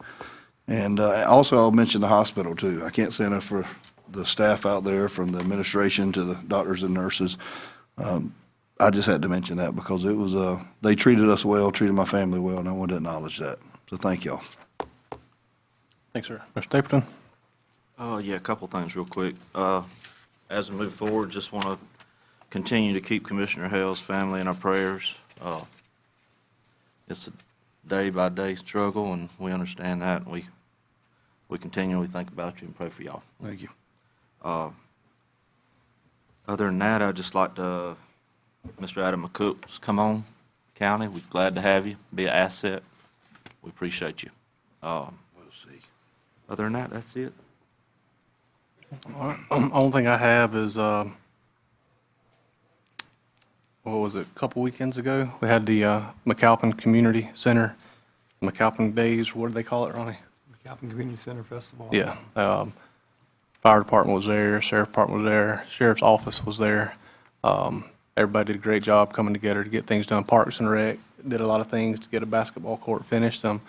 And also, I'll mention the hospital, too. I can't say enough for the staff out there, from the administration to the doctors and nurses. I just had to mention that because it was, they treated us well, treated my family well, and I wanted to acknowledge that. So thank y'all. Thanks, sir. Mr. Stapleton? Yeah, a couple things real quick. As we move forward, just want to continue to keep Commissioner Hale's family in our prayers. It's a day-by-day struggle, and we understand that, and we continually think about you and pray for y'all. Thank you. Other than that, I'd just like to, Mr. Adam McCook's come on, county, we're glad to have you, be an asset. We appreciate you. We'll see. Other than that, that's it. Only thing I have is, what was it, a couple weekends ago? We had the McAlpin Community Center, McAlpin Days, what do they call it, Ronnie? McAlpin Community Center Festival. Yeah. Fire department was there, sheriff department was there, sheriff's office was there. Everybody did a great job coming together to get things done. Parks and Rec did a lot of things to get a basketball court finished. It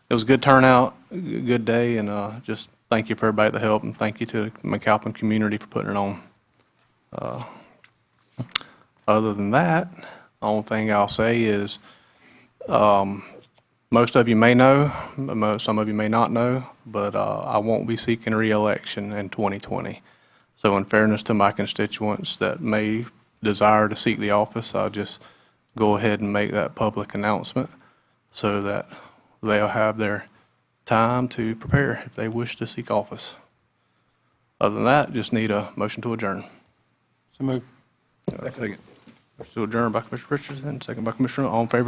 was a good turnout, good day, and just thank you for everybody that helped, and thank you to the McAlpin community for putting it on. Other than that, the only thing I'll say is, most of you may know, some of you may not know, but I won't be seeking re-election in 2020. So in fairness to my constituents that may desire to seek the office, I'll just go ahead and make that public announcement so that they'll have their time to prepare if they wish to seek office. Other than that, just need a motion to adjourn. So move. Second. Motion to adjourn by Commissioner Richardson, second by Commissioner, all in favor,